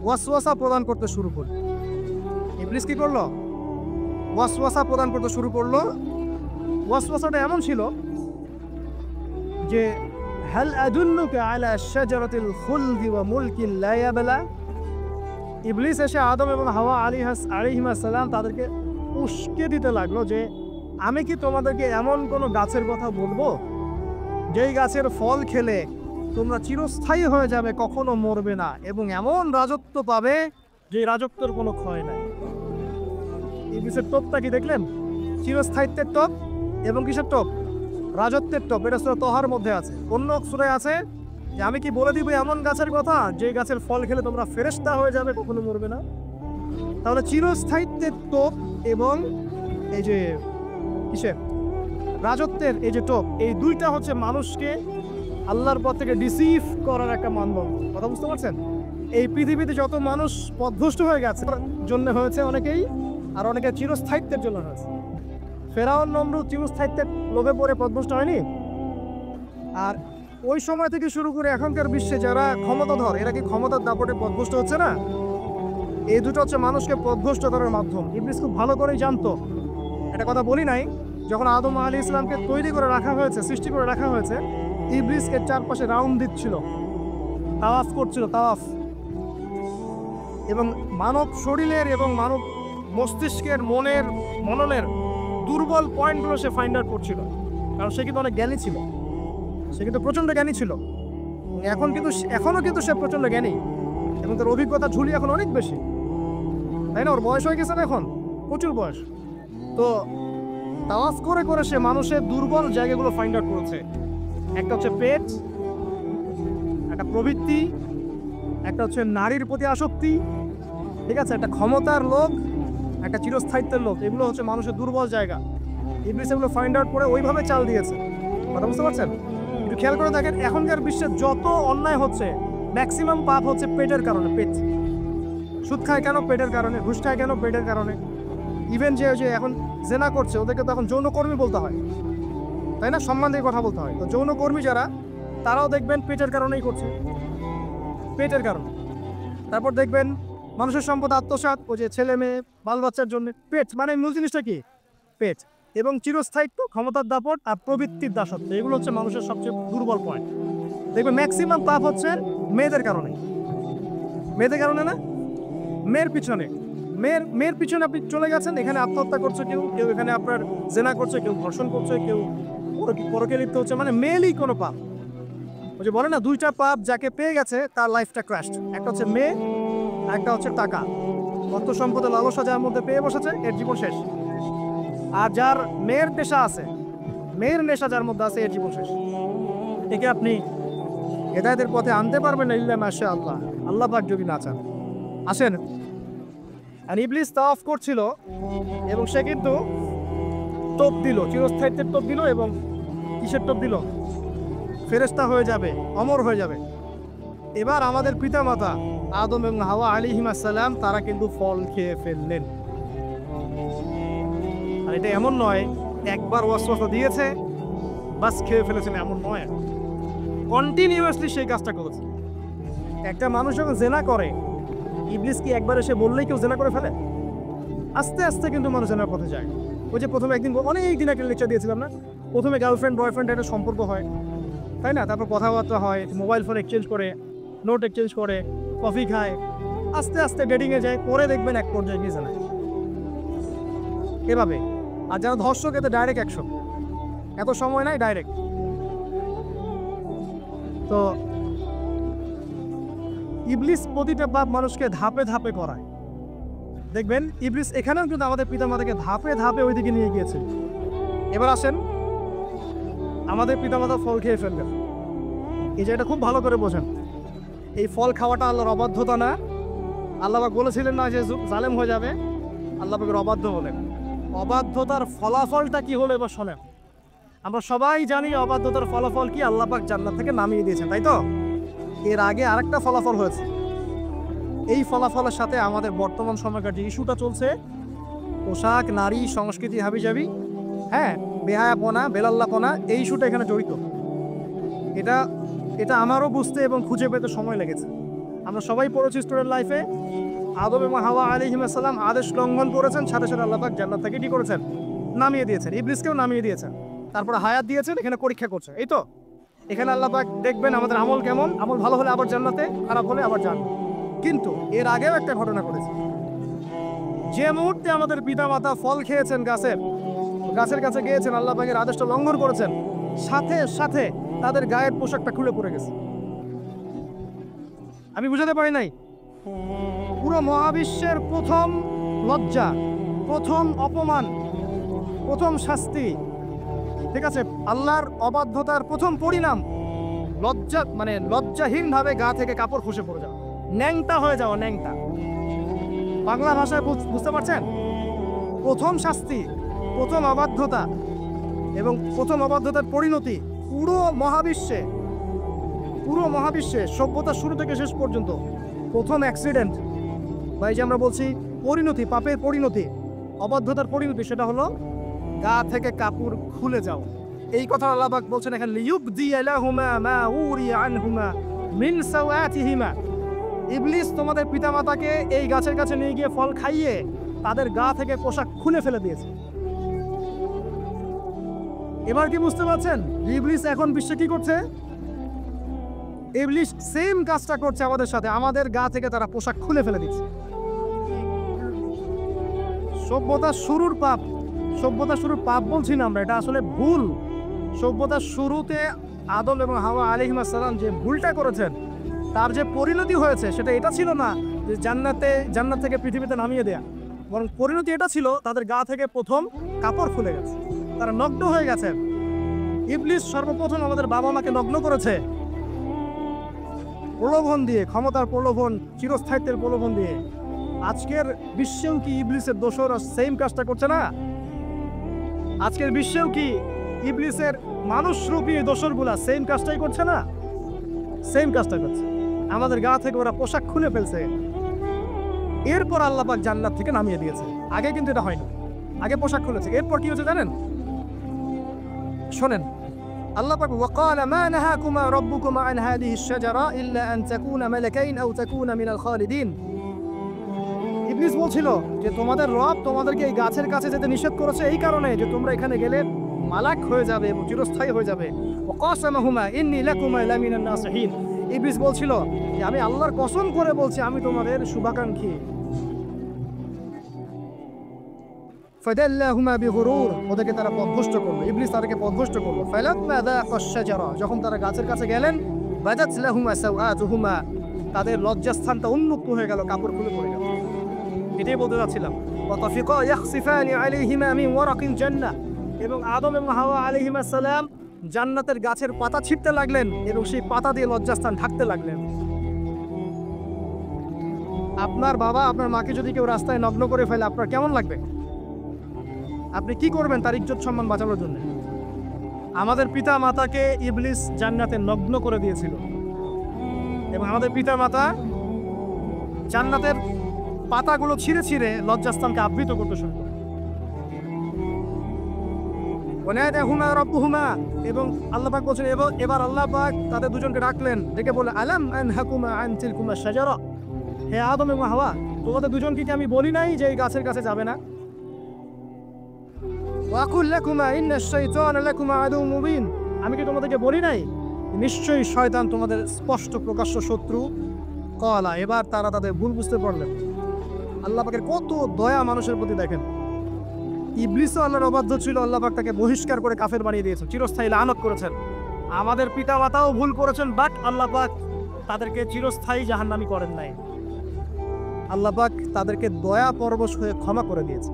ওয়াসওয়াসা প্রদান করতে শুরু করলো। ইবলিস কি করলো? ওয়াসওয়াসা প্রদান করতে শুরু করলো। ওয়াসওয়াসাটা এমন ছিল যে, হাল আদুল্লুকা আলা শাজারাতিল খুলদি ওয়া মুলকিন লা ইয়াবলা। ইবলিস এসে আদম এবং হাওয়া আলাইহিস সালাম তাদেরকে উস্কে দিতে লাগলো যে, আমি কি তোমাদেরকে এমন কোনো গাছের কথা বলবো যেই গাছের ফল খেলে তোমরা চিরস্থায়ী হয়ে যাবে, কখনো মরবে না, এবং এমন রাজত্ব পাবে যে রাজত্বের কোনো ক্ষয় নাই। ইবলিসের টোপটা কি দেখলেন? চিরস্থায়িত্বের টোপ এবং কিসের টোপ? রাজত্বের টোপ। এটা সূরা তহার মধ্যে আছে। অন্য সূরায় আছে যে, আমি কি বলে দিব এমন গাছের কথা যে গাছের ফল খেলে তোমরা ফেরেশতা হয়ে যাবে, কখনো মরবে না। তাহলে চিরস্থায়িত্বের টোপ এবং এই যে কিসের রাজত্বের এই যে টোপ, এই দুইটা হচ্ছে মানুষকে আল্লাহর পথ থেকে ডিসিভ করার একটা মানদণ্ড। কথা বুঝতে পারছেন? এই পৃথিবীতে যত মানুষ পথভ্রষ্ট হয়ে গেছে জন্য হয়েছে অনেকেই, আর অনেকে চিরস্থায়িত্বের জন্য হয়েছে। ফেরাউন নমরুদ চিরস্থায়িত্বের লোভে পড়ে পথভ্রষ্ট হয়নি? আর ওই সময় থেকে শুরু করে এখনকার বিশ্বে যারা ক্ষমতাধর, এরা কি ক্ষমতার দাপটে পথভ্রষ্ট হচ্ছে না? এই দুটো হচ্ছে মানুষকে পথভ্রষ্ট করার মাধ্যম। ইবলিস খুব ভালো করেই জানতো। একটা কথা বলি নাই, যখন আদম আলাইহিস সালামকে তৈরি করে রাখা হয়েছে, সৃষ্টি করে রাখা হয়েছে, ইবলিস এর চারপাশে রাউন্ড দিচ্ছিল, তাওয়াফ করছিল, তাওয়াফ। এবং মানব শরীরের এবং মানব মস্তিষ্কের, মননের দুর্বল পয়েন্টগুলো সে ফাইন্ড আউট করছিল। কারণ সে কিন্তু অনেক জ্ঞানী ছিল, সে কিন্তু প্রচণ্ড জ্ঞানী ছিল। এখনও কিন্তু সে প্রচণ্ড জ্ঞানী, এবং তার অভিজ্ঞতা ঝুলি এখন অনেক বেশি, তাই না? ওর বয়স হয়ে গেছে না, এখন প্রচুর বয়স। তো তাওয়াফ করে করে সে মানুষের দুর্বল জায়গাগুলো ফাইন্ড আউট করেছে। একটা হচ্ছে পেট, একটা প্রবৃত্তি, একটা হচ্ছে নারীর প্রতি আসক্তি, ঠিক আছে, একটা ক্ষমতার লোভ, একটা চিরস্থায়িত্বের লোভ। এগুলো হচ্ছে মানুষের দুর্বল জায়গা। ইবলিস এগুলো ফাইন্ড আউট করে ওইভাবে চাল দিয়েছে। কথা বুঝতে পারছেন? একটু খেয়াল করে দেখেন, এখনকার বিশ্বে যত অন্যায় হচ্ছে, ম্যাক্সিমাম পাপ হচ্ছে পেটের কারণে। পেট। সুদ খায় কেন? পেটের কারণে। ঘুষ খায় কেন? পেটের কারণে। ইভেন যে এখন জেনা করছে, ওদেরকে তো এখন যৌনকর্মী বলতে হয়, তাই না? সম্মান দিয়ে কথা বলতে হয়। তো যৌনকর্মী যারা, তারাও দেখবেন পেটের কারণেই করছে, পেটের কারণে। তারপর দেখবেন মানুষের সম্পদ আত্মসাৎ, ও যে ছেলে মেয়ে বাল বাচ্চার জন্য। পেট মানে মূল জিনিসটা কি? পেট। এবং চিরস্থায়িত্ব, ক্ষমতার দাপট আর প্রবৃত্তির দাসত্ব, এগুলো হচ্ছে মানুষের সবচেয়ে দুর্বল পয়েন্ট। দেখবেন ম্যাক্সিমাম পাপ হচ্ছে মেয়েদের কারণে। মেয়েদের কারণে না, মেয়ের পিছনে। মেয়ের পিছনে আপনি চলে গেছেন, এখানে আত্মহত্যা করছে কেউ, কেউ এখানে আপনার জেনা করছে, কেউ ধর্ষণ করছে, কেউ পরকে লিপ্ত হচ্ছে, মানে মেয়েরই কোনো পাপ। ওই যে বলে না, দুইটা পাপ যাকে পেয়ে গেছে তার লাইফটা ক্র্যাশড। একটা হচ্ছে মেয়ে, একটা হচ্ছে টাকা। অর্থ সম্পদের লালসা যার মধ্যে পেয়ে বসেছে, এর জীবন শেষ। আর যার মেয়ের নেশা আছে, মেয়ের নেশা যার মধ্যে আছে, এর জীবন শেষ। একে আপনি হেদায়েতের পথে আনতে পারবেন না ইল্লা মাশাআল্লাহ, আল্লাহ পাক যদি না চান। আসেন, আর ইবলিস তাওয়াফ করছিল এবং সে কিন্তু টোপ দিল, চিরস্থায়িত্বের টোপ দিল। এবং কিসের টোপ দিল? ফেরেশতা হয়ে যাবে, অমর হয়ে যাবে। এবার আমাদের পিতামাতা আদম এবং হাওয়া আলাইহিস সালাম তারা কিন্তু ফল খেয়ে ফেললেন। আর এটা এমন নয় একবার ওয়াসওয়াসা দিয়েছে বাস খেয়ে ফেলেছেন, এমন নয়, কন্টিনিউয়াসলি সেই কাজটা করেছে। একটা মানুষ যখন জেনা করে, ইবলিস কি একবার এসে বললেই কেউ জেনা করে ফেলে? আস্তে আস্তে কিন্তু মানুষ জেনার পথে যায়। ওই যে প্রথমে একদিন, অনেক দিন একটা লেকচার দিয়েছিলাম না, প্রথমে গার্লফ্রেন্ড বয়ফ্রেন্ড একটা সম্পর্ক হয়, তাই না? তারপর কথাবার্তা হয়, মোবাইল ফোন এক্সচেঞ্জ করে, নোট এক্সচেঞ্জ করে, কফি খায়, আস্তে আস্তে ডেটিংয়ে যায়, পরে দেখবেন এক পর্যায়ে গিয়ে জানায় এভাবে। আর যারা ধর্ষক, এতে ডাইরেক্ট অ্যাকশন, এত সময় নাই, ডাইরেক্ট। তো ইবলিস প্রতিটা পাপ মানুষকে ধাপে ধাপে করায়। দেখবেন ইবলিস এখানেও কিন্তু আমাদের পিতামাতাকে ধাপে ধাপে ওইদিকে নিয়ে গিয়েছে। এবার আসেন, আমাদের পিতামাতা ফল খেয়ে ফেললেন, এই জায়গাটা খুব ভালো করে বোঝেন। এই ফল খাওয়াটা আল্লাহর অবাধ্যতা না। আল্লাহ পাক বলেছিলেন না যে জালেম হয়ে যাবে, আল্লাহ পাকের অবাধ্য বলেন। অবাধ্যতার ফলাফলটা কি হলো এবার শোনেন। আমরা সবাই জানি অবাধ্যতার ফলাফল কি, আল্লাহ পাক জান্নাত থেকে নামিয়ে দিয়েছেন, তাই তো? এর আগে আরেকটা ফলাফল হয়েছে। এই ফলাফলের সাথে আমাদের বর্তমান সময়কার যে ইস্যুটা চলছে, পোশাক, নারী, সংস্কৃতি, হাবিজাবি, হ্যাঁ, বেহায়াপনা, বেলাল্লাপনা, এই ইস্যুটা এখানে জড়িত। এটা আমারও বুঝতে এবং খুঁজে পেতে সময় লেগেছে। আমরা সবাই পড়েছি স্টুডেন্ট লাইফে, আদম এবং হাওয়া আলাইহিস সালাম আদেশ লঙ্ঘন করেছেন, সাথে সাথে আল্লাহ পাক জান্নাত থেকে কি করেছেন? নামিয়ে দিয়েছেন। ইবলিসকেও নামিয়ে দিয়েছেন, তারপরে হায়াত দিয়েছেন, এখানে পরীক্ষা করছে। এই তো এখানে আল্লাহ পাক দেখবেন আমাদের আমল কেমন, আমল ভালো হলে আবার জান্নাতে, খারাপ হলে আবার জান্নাত। কিন্তু এর আগেও একটা ঘটনা ঘটেছে। যে মুহূর্তে আমাদের পিতামাতা ফল খেয়েছেন গাছের কাছে গিয়েছেন, আল্লাহ পাকের আদেশটা লঙ্ঘন করেছেন, সাথে সাথে তাদের গায়ের পোশাকটা খুলে পড়ে গেছে। আমি বুঝাতে পারি নাই, পুরো মহাবিশ্বের প্রথম লজ্জা, প্রথম অপমান, প্রথম শাস্তি, ঠিক আছে, আল্লাহর অবাধ্যতার প্রথম পরিণাম, লজ্জাহীনভাবে গা থেকে কাপড় খসে পড়ে যাওয়া, ন্যাংটা হয়ে যাওয়া, ন্যাংটা। বাংলা ভাষায় বুঝতে পারছেন? প্রথম শাস্তি, প্রথম অবাধ্যতা এবং প্রথম অবাধ্যতার পরিণতি পুরো মহাবিশ্বে সভ্যতার শুরু থেকে শেষ পর্যন্ত প্রথম অ্যাক্সিডেন্ট, বা এই যে আমরা বলছি পরিণতি, পাপের পরিণতি, অবাধ্যতার পরিণতি, সেটা হলো গা থেকে কাপড় খুলে যাও। এই কথা আল্লাহ পাক বলছেন এখানে, লিইউবদিয়া লাহুমা মা উরিয়া আনহুমা মিন সাওয়াতিহিমা। ইবলিস তোমাদের পিতামাতাকে এই গাছের কাছে নিয়ে গিয়ে ফল খাইয়ে তাদের গা থেকে পোশাক খুলে ফেলে দিয়েছে। এবার কি বুঝতে পারছেন ইবলিস এখন বিশ্বে কি করছে? ইবলিস সেম কাজটা করছে আমাদের সাথে, আমাদের গা থেকে তারা পোশাক খুলে ফেলে দিচ্ছে। সভ্যতার শুরুর পাপ বলছি না আমরা, এটা আসলে ভুল। সভ্যতার শুরুতে আদম এবং হাওয়া আলাইহিস সালাম যে ভুলটা করেছেন, তার যে পরিণতি হয়েছে সেটা এটা ছিল না যে জান্নাত থেকে পৃথিবীতে নামিয়ে দেয়া, বরং পরিণতি এটা ছিল তাদের গা থেকে প্রথম কাপড় খুলে গেছে, তারা নগ্ন হয়ে গেছেন। ইবলিস সর্বপ্রথম আমাদের বাবা মাকে নগ্ন করেছে প্রলোভন দিয়ে, ক্ষমতার প্রলোভন, চিরস্থায়িত্বের প্রলোভন দিয়ে। আজকের বিশ্বেও কি ইবলিসের দোসররা সেম কাজটা করছে না? আজকের বিশ্বেও কি ইবলিসের মানুষরূপী দোসরগুলা সেম কাজটাই করছে না? সেম কাজটা করছে, আমাদের গা থেকে ওরা পোশাক খুলে ফেলছে, এরপর আল্লাহ পাক জান্নাত থেকে নামিয়ে দিয়েছে। আগে কিন্তু এটা হয়নি, আগে পোশাক খুলেছে। এরপর কি হচ্ছে জানেন? শোনেন, আল্লাহ পাক ওয়াকালা মা নাহাকুমা রাব্বুকুমা আন হাদিহি আশ-শাজারা ইল্লা আন তাকুনা মালাকাইন আও তাকুনা মিনাল খালিদিন। ইবলিস বলছিল যে তোমাদের রব তোমাদেরকে এই গাছের কাছে যেতে নিষেধ করেছে এই কারণে যে তোমরা এখানে গেলে মালাক হয়ে যাবে এবং চিরস্থায়ী হয়ে যাবে। ওয়াকাসামাহুমা ইন্নী লাকুমা লামিনান নাসিহিন। ইবলিস বলছিল যে আমি আল্লাহর কসম করে বলছি আমি তোমাদের শুভাকাঙ্ক্ষী। ফাদাল্লাহুমা বিগুরুর, ওদেরকে তারা পথভ্রষ্ট করলো, ইবলিস তাদেরকে পথভ্রষ্ট করলো। ফালাম্মা যাকাশ শাজারা, যখন তারা গাছের কাছে গেলেন, বাদাত লাহুমা সাওআতুহুমা, তাদের লজ্জাস্থানটা উন্মুক্ত হয়ে গেল, কাপড় খুলে পড়ে গেল। এটাই বলতে যাচ্ছিলাম। ওয়া তাফিকা ইয়াখসিফানি আলাইহিমা মিন ওয়ারাকিল জান্নাহ, এবং আদম এবং হাওয়া আলাইহিমা সালাম জান্নাতের গাছের পাতা ছিঁড়তে লাগলেন এবং সেই পাতা দিয়ে লজ্জাস্থান ঢাকতে লাগলেন। আপনার বাবা আপনার মাকে যদি কেউ রাস্তায় নগ্ন করে ফেলে, আপনার কেমন লাগবে? আপনি কি করবেন তার ইজ্জত সম্মান বাঁচানোর জন্য? আমাদের পিতা মাতাকে ইবলিস জান্নাতে নগ্ন করে দিয়েছিল, এবং আমাদের পিতা মাতা জান্নাতের পাতাগুলো ছিঁড়ে ছিঁড়ে লজ্জাস্থানকে আবৃত করতে শুরু করে। ওয়ানাদাহুমা রাব্বুহুমা, এবং আল্লাহ পাক বলছেন, এবার আল্লাহ পাক তাদের দুজনকে ডাকলেন, ডেকে বলে, আলাম আনহাকুমা আন তিলকুমা শাজারা, হে আদম এবং হাওয়া, তোমাদের দুজনকে কি আমি বলি নাই যে এই গাছের কাছে যাবে না? ওয়াকুল লাকুমা ইন্নাশ শাইতানা লাকুমা আদুউম মুবিন, আমি কি তোমাদেরকে বলি নাই নিশ্চয়ই শয়তান তোমাদের স্পষ্ট প্রকাশ্য শত্রু? কলা, এবার তারা তাদের ভুল বুঝতে পারলেন। আল্লাহ পাকের কত দয়া মানুষের প্রতি দেখেন। ইবলিসও আল্লাহর অবাধ্য ছিল, আল্লাহ পাক তাকে বহিষ্কার করে কাফের বানিয়ে দিয়েছেন, চিরস্থায়ী লানত করেছেন। আমাদের পিতা মাতাও ভুল করেছেন, বাট আল্লাহ পাক তাদেরকে চিরস্থায়ী জাহান্নামী করেন নাই। আল্লাহ পাক তাদেরকে দয়া পরবশ হয়ে ক্ষমা করে দিয়েছে।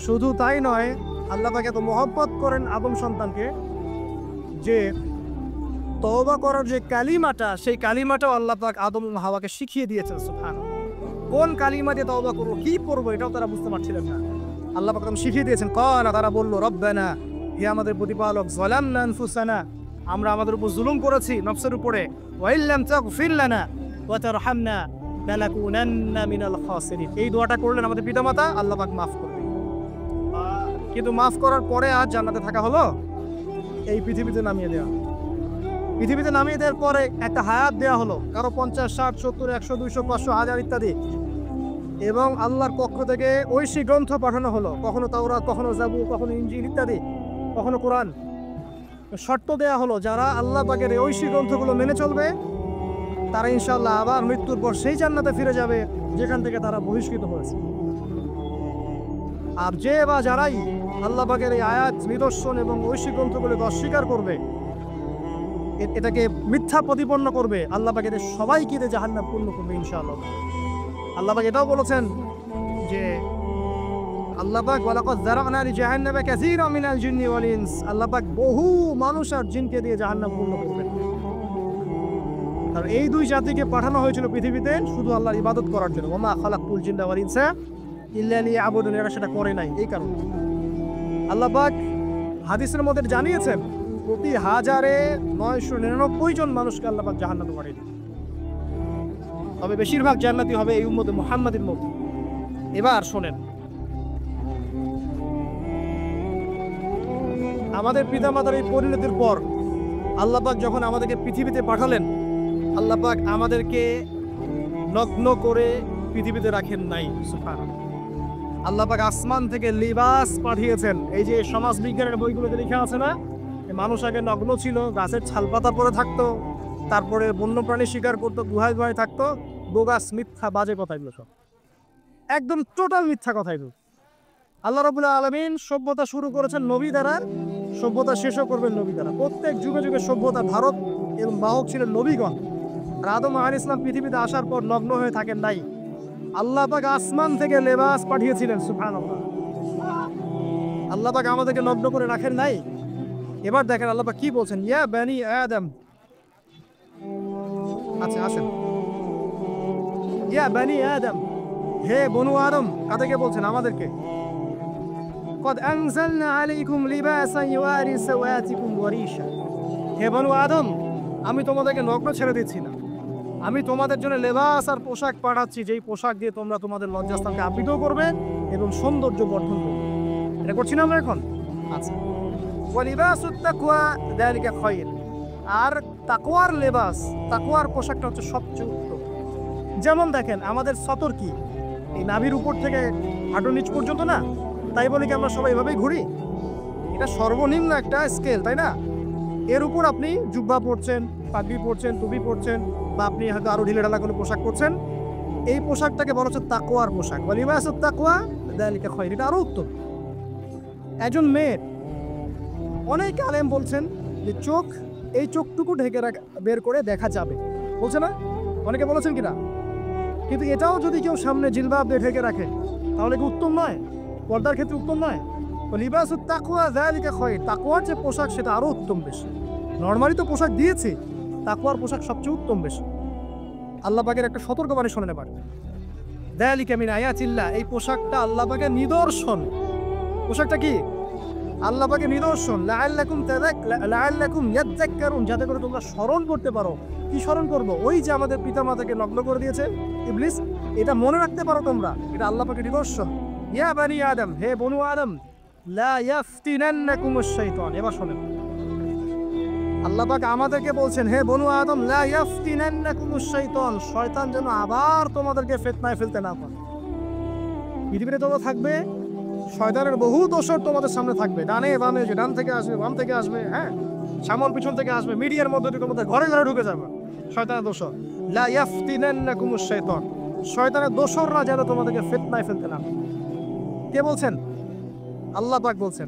শুধু তাই নয়, আল্লাহ পাক এত মহব্বত করেন আদম সন্তানকে যে তওবা করার যে কালিমাটা, সেই কালিমাটাও আল্লাহ পাক আদম ও হাওয়াকে শিখিয়ে দিয়েছেন। সুবহানাল্লাহ। কোন কালিমা দিয়ে তওবা করবো, কি পড়বো, এটাও তারা বুঝতে পারছিলেন না। আল্লাহ পাক তখন শিখিয়ে দিয়েছেন। কালা, তারা বলল, রব্বানা, হে আমাদের প্রতিপালক, যালামনা আনফুসানা, আমরা আমাদের উপর জুলুম করেছি, নফসের উপরে, ওয়া ইল্লাম তাগফির লানা ওয়া তারহামনা লানাকুনান্না মিনাল খাসিরিন। এই দোয়াটা করলেন আমাদের পিতামাতা, আল্লাহ পাক মাফ করবেন। কিন্তু মাফ করার পরে আজ জান্নাতে থাকা হলো, এই পৃথিবীতে নামিয়ে দেওয়া। পৃথিবীতে নামিয়ে দেওয়ার পরে একটা হায়াত দেওয়া হলো, কারো 50, 60, 70, 100, 200, 500, 1000 ইত্যাদি, এবং আল্লাহর পক্ষ থেকে ঐশী গ্রন্থ পাঠানো হলো, কখনো তাওরাত, কখনো জাবুর, কখনো ইনজিল ইত্যাদি, কখনো কোরআন। শর্ত দেয়া হলো, যারা আল্লাহ পাকের এই ঐশী গ্রন্থগুলো মেনে চলবে, তারা ইনশাআল্লাহ আবার মৃত্যুর পর সেই জান্নাতে ফিরে যাবে যেখান থেকে তারা বহিষ্কৃত হয়েছে। আর যে বা যারাই আল্লাহ পাকের এই আয়াত, নিদর্শন এবং ঐশী গ্রন্থগুলোকে অস্বীকার করবে, এটাকে মিথ্যা প্রতিপন্ন করবে, আল্লাহ পাক এদের সবাইকে জাহান্নাম পূর্ণ করবে ইনশাআল্লাহ। আল্লাহ পাক এটাও বলেছেন যে আল্লাহ পাক ওয়ালাকাদ যারানা লিজাহান্নামা কাসীরাম মিনাল জিন্নি ওয়াল ইনস, আল্লাহ পাক বহু মানুষ আর জিনকে দিয়ে জাহান্নাম পূর্ণ করবেন। আর এই দুই জাতিকে পাঠানো হয়েছিল পৃথিবীতে শুধু আল্লাহর ইবাদত করার জন্য। ওয়া মা খালাকতুল জিন্না ওয়াল ইনসা ইল্লা লিয়াবুদুন, এরা সেটা করে নাই। এই কারণে আল্লাহ পাক হাদিসের মধ্যে জানিয়েছেন, প্রতি 1099 জন মানুষকে আল্লাহ পাক জাহান্নামে পাঠিয়ে দিবেন। তবে বেশিরভাগ জান্নাতি হবে এই উম্মতে মুহাম্মাদের মধ্যে। এবার শোনেন, আমাদের পিতামাতার এই পরিণতির পর আল্লাহ পাক যখন আমাদেরকে পৃথিবীতে পাঠালেন, আল্লাহ পাক আমাদেরকে নগ্ন করে পৃথিবীতে রাখেন নাই। সুবহানাল্লাহ। আল্লাহ পাক আসমান থেকে লিবাস পাঠিয়েছেন। এই যে সমাজ বিজ্ঞানের বইগুলোতে লেখা আছে না, মানুষ আগে নগ্ন ছিল, গাছের ছালপাতা পরে থাকতো, তারপরে বন্যপ্রাণী শিকার করতো, গুহায় গুহায় থাকতো, বোগাস, মিথ্যা, বাজে কথা, এগুলো সব একদম টোটাল মিথ্যা কথা। এগুলো আল্লাহ রাব্বুল আলামিন সভ্যতা শুরু করেছেন নবী দ্বারা, সভ্যতা শেষও করবেন নবী দ্বারা। প্রত্যেক যুগে যুগে সভ্যতা ধারক এবং বাহক ছিলেন নবীগণ। আর আদম আলাইহিস সালাম পৃথিবীতে আসার পর নগ্ন হয়ে থাকেন নাই। আল্লাহ পাক আসমান থেকে লেবাস পাঠিয়েছিলেন। সুবহানাল্লাহ। আল্লাহ পাক আমাদেরকে নগ্ন করে রাখেন নাই। এবার দেখেন আল্লাহ পাক কি বলছেন, ইয়া বানি আদম, আচ্ছা আসেন, ইয়া বানি আদম, হে বনু আদম, কাদেরকে বলছেন? আমাদেরকে। কদ আনজালনা আলাইকুম লিবাসান ইউয়ারি সাওয়াতিকুম ওয়া রিশা, হে বনু আদম, আমি তোমাদেরকে নগ্ন ছেড়ে দিচ্ছি না, আমি তোমাদের জন্য লেবাস আর পোশাক পাঠাচ্ছি, যেই পোশাক দিয়ে তোমরা তোমাদের লজ্জাস্থানকে আবৃত করবে এবং সৌন্দর্য বর্ধন করবে। এটা করছি না আমরা এখন? আচ্ছা। ওয়া লিবাসুত তাকওয়া যালিকা খায়র, আর তাকওয়ার লেবাস, তাকওয়ার পোশাকটা হচ্ছে সবচেয়ে উত্তম। যেমন দেখেন, আমাদের সতর কি এই নাভির উপর থেকে হাঁটুর নিচ পর্যন্ত না, তাই বলে কি আমরা সবাই এভাবেই ঘুরি? এটা সর্বনিম্ন একটা স্কেল, তাই না? এর উপর আপনি জুব্বা পরছেন, পাগড়ি পরছেন, টুপি পরছেন, বা আপনি হয়তো আরো ঢিলেঢালা কোনো পোশাক পরছেন, এই পোশাকটাকে বলা হচ্ছে তাকওয়ার পোশাক। ওয়া লিবাসুত তাকওয়া যালিকা খায়র, এটা আরো উত্তম। একজন মেয়ের, অনেক আলেম বলছেন যে চোখ, এই চোখটুকু ঢেকে বের করে দেখা যাবে, বলছে না? অনেকে বলেছেন কিনা? কিন্তু এটাও যদি কেউ সামনে জিলবাব দিয়ে ঢেকে রাখে তাহলে কি উত্তম নয়? পর্দার ক্ষেত্রে উত্তম নয়? তো লিবাসুত তাকওয়া যালিকা খায়র, তাকওয়ার যে পোশাক সেটা আরো উত্তম বেশি। নর্মালি তো পোশাক দিয়েছে, তাকওয়ার পোশাক সবচেয়ে উত্তম বেশি। আল্লাহ পাকের একটা সতর্কবাণী শোনেন এবার। যালিকা মিন আয়াতিল্লাহ, এই পোশাকটা আল্লাহ পাকের নিদর্শন। পোশাকটা কি? আল্লাহ পাকের নিদর্শন। লাআল্লাকুম ইয়াযাক্কারুন, যাতে করে তোমরা স্মরণ করতে পারো। কি স্মরণ করবো? ওই যে আমাদের পিতামাতাকে নগ্ন করে দিয়েছে ইবলিস, এটা মনে রাখতে পারো তোমরা, এটা আল্লাহ পাকের নিদর্শন। ইয়া বানি আদম, হে বনু আদম, লা ইয়াফতিনান্নাকুমুশ শাইতান। এবার শোনেন, আল্লাহ পাক আমাদেরকে বলছেন, হে বনু আদম, লা ইয়াফতিনান্নাকুমুশ শাইতান, শয়তান যেন আবার তোমাদেরকে ফিতনায় ফেলতে না পারে। পৃথিবীতে তোমরা থাকবে, শয়তানের বহু দোসর তোমাদের সামনে থাকবে, ডানে বামে, যে ডান থেকে আসবে, বাম থেকে আসবে, হ্যাঁ, সামন পিছন থেকে আসবে, মিডিয়ার মধ্যে দিয়ে তোমাদের ঘরে ঘরে ঢুকে যাবে শয়তানের দোসর। লা ইয়াফতিনান্নাকুমুশ শাইতান, শয়তানের দোসররা যেন তোমাদেরকে ফিতনায় ফেলতে না। কে বলছেন? আল্লাহ পাক বলছেন।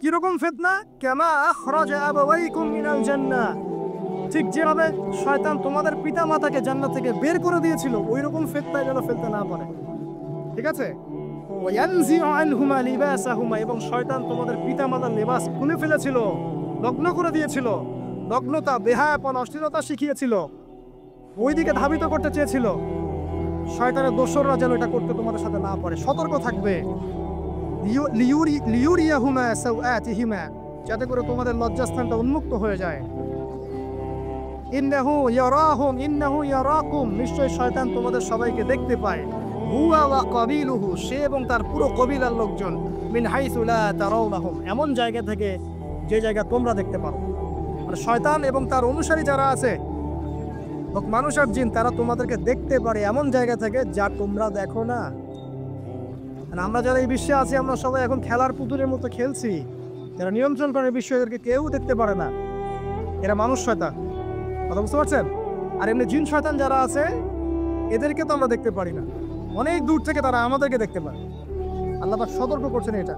কিরকম ফিতনা? কামা আখরাজা আবাওয়াইকুম মিনাল জান্নাহ, ঠিক যেভাবে শয়তান তোমাদের পিতা মাতাকে জান্নাত থেকে বের করে দিয়েছিল, ওই রকম ফিতনায় যেন ফেলতে না পারে। ঠিক আছে? ওয়ায়ানজিউ আনহুমা লিবাসাহুমা, এবং শয়তান তোমাদের পিতা মাতার লেবাস খুলে ফেলেছিল, নগ্ন করে দিয়েছিল, নগ্নতা, বেহায়াপন, অশ্লীলতা শিখিয়েছিল, ওইদিকে ধাবিত করতে চেয়েছিল। শয়তানের দোসররা যেন এটা করতে তোমাদের সাথে না পারে, সতর্ক থাকবে। লিউরিয়াহুমা সাওআতিহিমা, যাতে করে তোমাদের লজ্জাস্থানটা উন্মুক্ত হয়ে যায়। ইন্নাহু ইয়ারাকুম, নিশ্চয় শয়তান তোমাদের সবাইকে দেখতে পায়। হুয়া ওয়া কাবিলুহু, সে এবং তার পুরো কবিলার লোকজন, মিন হাইসু লা তারাউনাহুম, এমন জায়গা থেকে যে জায়গা তোমরা দেখতে পারো। মানে শয়তান এবং তার অনুসারী যারা আছে, মানুষ আর জিন, তারা তোমাদেরকে দেখতে পারে এমন জায়গা থেকে যা তোমরা দেখো না। আমরা যারা এই বিশ্বে আছি, আমরা সবাই এখন খেলার পুতুলের মতো খেলছি। যারা নিয়ন্ত্রণ করে বিশ্ব, এদেরকে কেউ দেখতে পারে না, এরা মানুষ শয়তান। কথা বুঝতে পারছেন? আর এমনি জিন শয়তান যারা আছে, এদেরকে তো আমরা দেখতে পারি না, অনেক দূর থেকে তারা আমাদেরকে দেখতে পারে। আল্লাহ পাক সতর্ক করছেন এটা।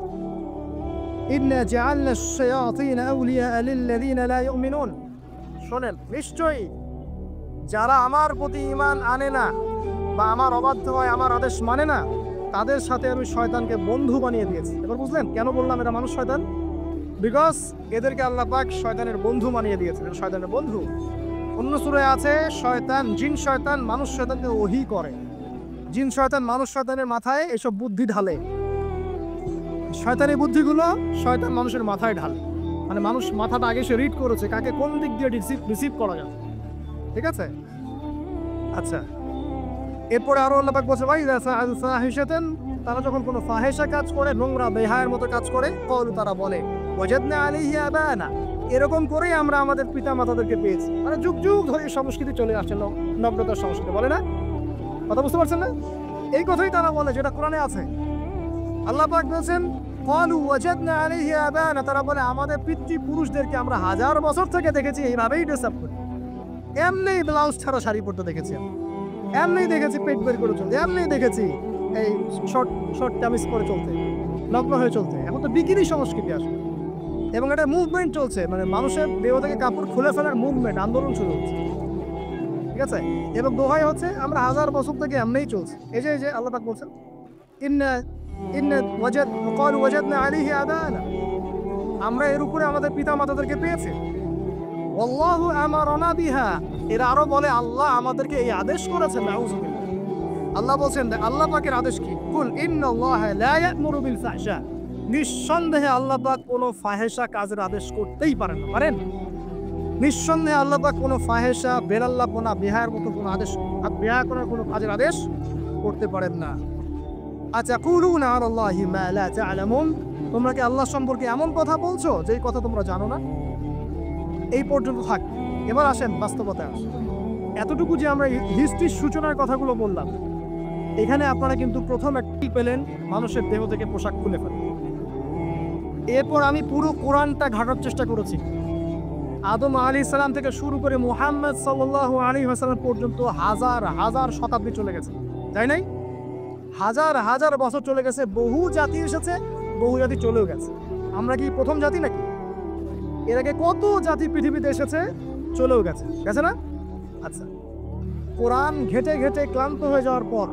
ইন্না জাআলনা আশ-শায়াতিনা আউলিয়া লিল্লাযিনা লা ইউমিনুন, শোনেন, নিশ্চয়ই যারা আমার প্রতি ঈমান আনে না বা আমার অবাধ্য হয়, আমার আদেশ মানে না, তাদের সাথে আমি শয়তানকে বন্ধু বানিয়ে দিয়েছি। এবার বুঝলেন কেন বললাম এরা মানুষ শয়তান? বিকজ এদেরকে আল্লাহ পাক শয়তানের বন্ধু বানিয়ে দিয়েছেন, শয়তানের বন্ধু। অন্য সূরায় আছে, শয়তান, জিন শয়তান মানুষ শয়তানকে ওহী করে। জিন শয়তান মানুষ শয়তানের মাথায় এসব বুদ্ধি ঢালে। শয়তানি বুদ্ধিগুলো শয়তান মানুষের মাথায় ঢালে। মানে মানুষ মাথাটা আগে সে রিড করেছে, কাকে কোন দিক দিয়ে রিসিভ করা যাবে। ঠিক আছে? আচ্ছা, এরপরে আরো আল্লাহ পাক বলছে, ভাই ফাহিশাতান, তারা যখন কোনো ফাহেসা কাজ করে, নোংরা বেহায়ের মতো কাজ করে, ক্বালু, তারা বলে, ওয়াজাদনা আলাইহি আবানা, এরকম করেই আমরা আমাদের পিতা মাতাদেরকে পেয়েছি। মানে যুগ যুগ ধরে এই সংস্কৃতি চলে আসছে, নগ্নতার সংস্কৃতি, বলে না? কথা বুঝতে পারছেন না? এই কথাই তারা বলে, যেটা কোরআনে আছে। আল্লাহ পাক বলছেন, ক্বালু ওয়াজাদনা আলাইহি আবানা, তারা বলে আমাদের পিতৃপুরুষদেরকে আমরা হাজার বছর থেকে দেখেছি এইভাবেই ড্রেস আপ করে, এমনি ব্লাউজ ছাড়া শাড়ি পরতে দেখেছি, এমনি দেখেছি পেট বের করে চলতে, এমনি দেখেছি এই শর্ট কামিজ পরে চলতে, নগ্ন হয়ে চলতে। এখন তো বিকিনি সংস্কৃতি আসবে, এবং এটা মুভমেন্ট চলছে, মানে মানুষের দেহ থেকে কাপড় খুলে ফেলার মুভমেন্ট, আন্দোলন শুরু হচ্ছে। ঠিক আছে? এবং দোহাই হচ্ছে আমরা হাজার বছর থেকে এমনিই চলছে। এই যে আল্লাহ পাক বলছেন, ক্বালু ওয়াজাদনা আলাইহি আবানা, আমরা এর উপরে আমাদের পিতা মাতাদেরকে পেয়েছি। আল্লাহু আমারানা বিহা, এরা আরো বলে আল্লাহ আমাদেরকে এই আদেশ করেছেন। নাউযুবিল্লাহ। আল্লাহ বলছেন, আল্লাহ পাকের আদেশ কি? কুল ইন্নাল্লাহা লা ইয়া'মুরু বিল ফাহশা, নিঃসন্দেহে আল্লাহ পাক কোনো ফাহেসা কাজের আদেশ করতেই পারেন না। পারেন? নিঃসন্দেহে আল্লাহ পাক কোনো ফাহেসা, বেরাল্লাপনা, বিহায়ের মতো কোনো আদেশ, বিহার করার কোনো কাজের আদেশ করতে পারেন না। আতাকুলুনা আলাল্লাহি মা লা তা'লামুন, তোমরা কি আল্লাহ সম্পর্কে এমন কথা বলছো যেই কথা তোমরা জানো না? এই পর্যন্ত থাক। এবার আসেন বাস্তবতায় আসেন। এতটুকু যে আমরা হিস্ট্রির সূচনার কথাগুলো বললাম, এখানে আপনারা কিন্তু প্রথম একটি পেলেন মানুষের দেহ থেকে পোশাক খুলে ফেলে। এরপর আমি পুরো কোরআনটা ঘাটার চেষ্টা করেছি, আদম আলাইহিস সালাম থেকে শুরু করে মুহাম্মদ সাল্লাল্লাহু আলাইহি ওয়াসাল্লাম পর্যন্ত হাজার হাজার শতাব্দী চলে গেছে, তাই নাই? হাজার হাজার বছর চলে গেছে, বহু জাতি এসেছে, বহু জাতি চলেও গেছে। আমরা কি প্রথম জাতি নাকি? এর আগে কত জাতি পৃথিবীতে এসেছে, চলেও গেছে, গেছে না? আচ্ছা, কোরআন ঘেটে ঘেটে ক্লান্ত হয়ে যাওয়ার পর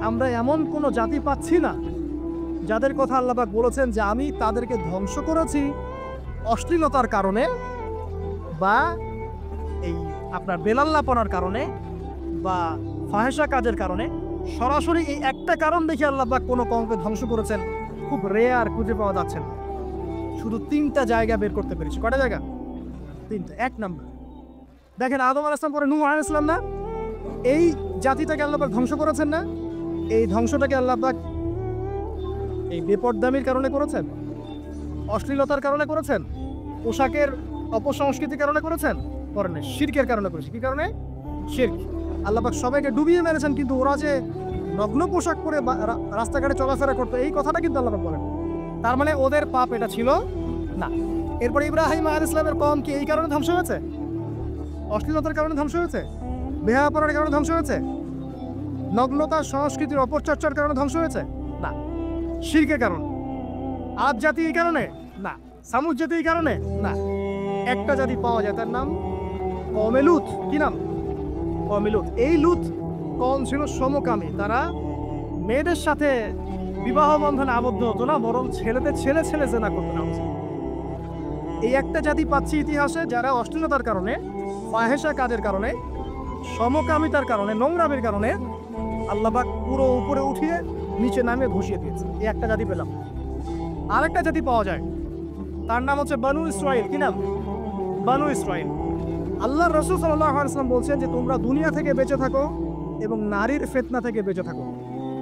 আমরা এমন কোনো জাতি পাচ্ছি না যাদের কথা আল্লাহ পাক বলেছেন যে আমি তাদেরকে ধ্বংস করেছি অশ্লীলতার কারণে বা এই আপনার বেলাল্লাপনার কারণে বা ফাহেসা কাজের কারণে। সরাসরি এই একটা কারণ দেখে আল্লাহ পাক কোনো কওমকে ধ্বংস করেছেন খুব রেয়ার, খুঁজে পাওয়া যাচ্ছে না। শুধু 3টা জায়গা বের করতে পেরেছি। কটা জায়গা? 3টা। 1 নম্বর দেখেন, আদম আলাইহিস সালাম পরে নূহ আলাইহিস সালাম না, এই জাতিটাকে আল্লাহ পাক ধ্বংস করেছেন না? এই ধ্বংসটাকে আল্লাহ পাক এই বেপরদামির কারণে করেছেন, অশ্লীলতার কারণে করেছেন, পোশাকের অপসংস্কৃতির কারণে করেছেন? করেন নাই, শিরকের কারণে করেছে। কি কারণে? শিরক। আল্লাহ পাক সবাইকে ডুবিয়ে মেরেছেন, কিন্তু ওরা যে নগ্ন পোশাক পরে রাস্তাঘাটে চলাফেরা করতো এই কথাটা কিন্তু আল্লাহ পাক বলেন। তার মানে ওদের পাপ এটা ছিল না। এরপর ইব্রাহিম আলাইহিস সালামের কওম কি এই কারণে ধ্বংস হয়েছে? অশ্লীলতার কারণে ধ্বংস হয়েছে? বেহায়াপনার কারণে ধ্বংস হয়েছে? নগ্নতা সংস্কৃতির অপচর্চার কারণে ধ্বংস হয়েছে? না। শিরকের কারণে। আদ জাতি এই কারণে? না। সামুদ জাতি এই কারণে? না। একটা জাতি পাওয়া যায়, তার নাম কওমে লূত। কি নাম? কওমে লূত। এই লূত কওম ছিল সমকামী। তারা মেয়েদের সাথে বিবাহ বন্ধনে আবদ্ধ হতো না, বরং ছেলেদের ছেলে ছেলে জেনা করতো না। এই একটা জাতি পাচ্ছি ইতিহাসে যারা অশ্লীলতার কারণে, ফাহেসা কাজের কারণে, সমকামিতার কারণে, নোংরামির কারণে আল্লাহ পাক পুরো উপরে উঠিয়ে নিচে নামিয়ে ধসিয়ে দিয়েছে। এই একটা জাতি পেলাম। আরেকটা জাতি পাওয়া যায়, তার নাম হচ্ছে বানু ইসরাইল। কি নাম? বানু ইসরাইল। আল্লাহ রাসূল সাল্লাল্লাহু আলাইহি ওয়াসাল্লাম বলছেন যে তোমরা দুনিয়া থেকে বেঁচে থাকো এবং নারীর ফিতনা থেকে বেঁচে থাকো।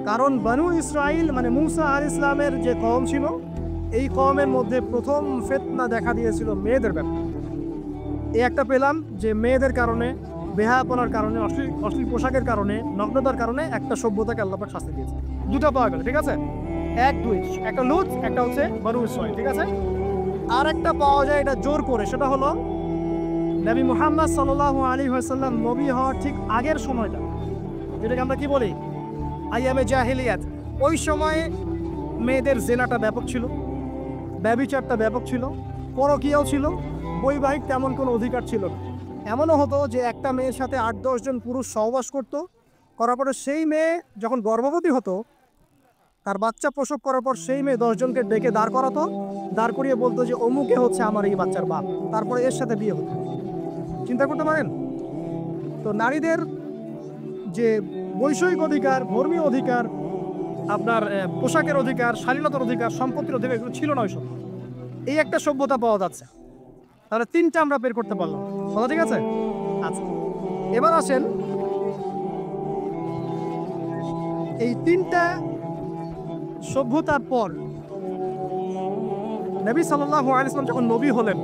কারণ বানু ইসরাইল মানে মূসা আলাইহিস সালামের যে কওম ছিল, এই কওমের মধ্যে প্রথম ফিতনা দেখা দিয়েছিল মেয়েদের ব্যাপারে। এই একটা পেলাম যে মেয়েদের কারণে, বেহায়াপনার কারণে, অশ্লীল পোশাকের কারণে, নগ্নতার কারণে একটা সভ্যতাকে আল্লাহ পাক শাস্তি দিয়েছে। দুটো পাওয়া গেল, ঠিক আছে? 1 2, একটা লূত, একটা হচ্ছে বানু ইসরাইল, ঠিক আছে? আর একটা পাওয়া যায় এটা জোর করে, সেটা হলো নবী মুহাম্মদ সাল্লাল্লাহু আলাইহি ওয়াসাল্লাম নবী হওয়ার ঠিক আগের সময়টা, যেটাকে আমরা কি বলি আইয়ামে জাহিলিয়াত। ওই সময়ে মেয়েদের জেনাটা ব্যাপক ছিল, ব্যভিচারটা ব্যাপক ছিল, পরকীয়াও ছিল, বৈবাহিক তেমন কোনো অধিকার ছিল না। এমনও হতো যে একটা মেয়ের সাথে 8-10 জন পুরুষ সহবাস করতো, করার পরে সেই মেয়ে যখন গর্ভবতী হতো, তার বাচ্চা প্রসব করার পর সেই মেয়ে 10 জনকে ডেকে দাঁড় করাতো, দাঁড় করিয়ে বলতো যে অমুকে হচ্ছে আমার এই বাচ্চার বাপ, তারপরে এর সাথে বিয়ে হতো। চিন্তা করতে পারেন? তো নারীদের যে বৈষয়িক অধিকার, ধর্মীয় অধিকার, আপনার পোশাকের অধিকার, শালীনতার অধিকার, সম্পত্তির অধিকার, এগুলো ছিল না ওই সময়। এই একটা সভ্যতা পাওয়া যাচ্ছে। তাহলে 3টা আমরা বের করতে পারলাম। কথা ঠিক আছে? আচ্ছা, এবার আসেন এই 3টা সভ্যতার পর নবী সাল্লাল্লাহু আলাইহি ওয়াসাল্লাম যখন নবী হলেন,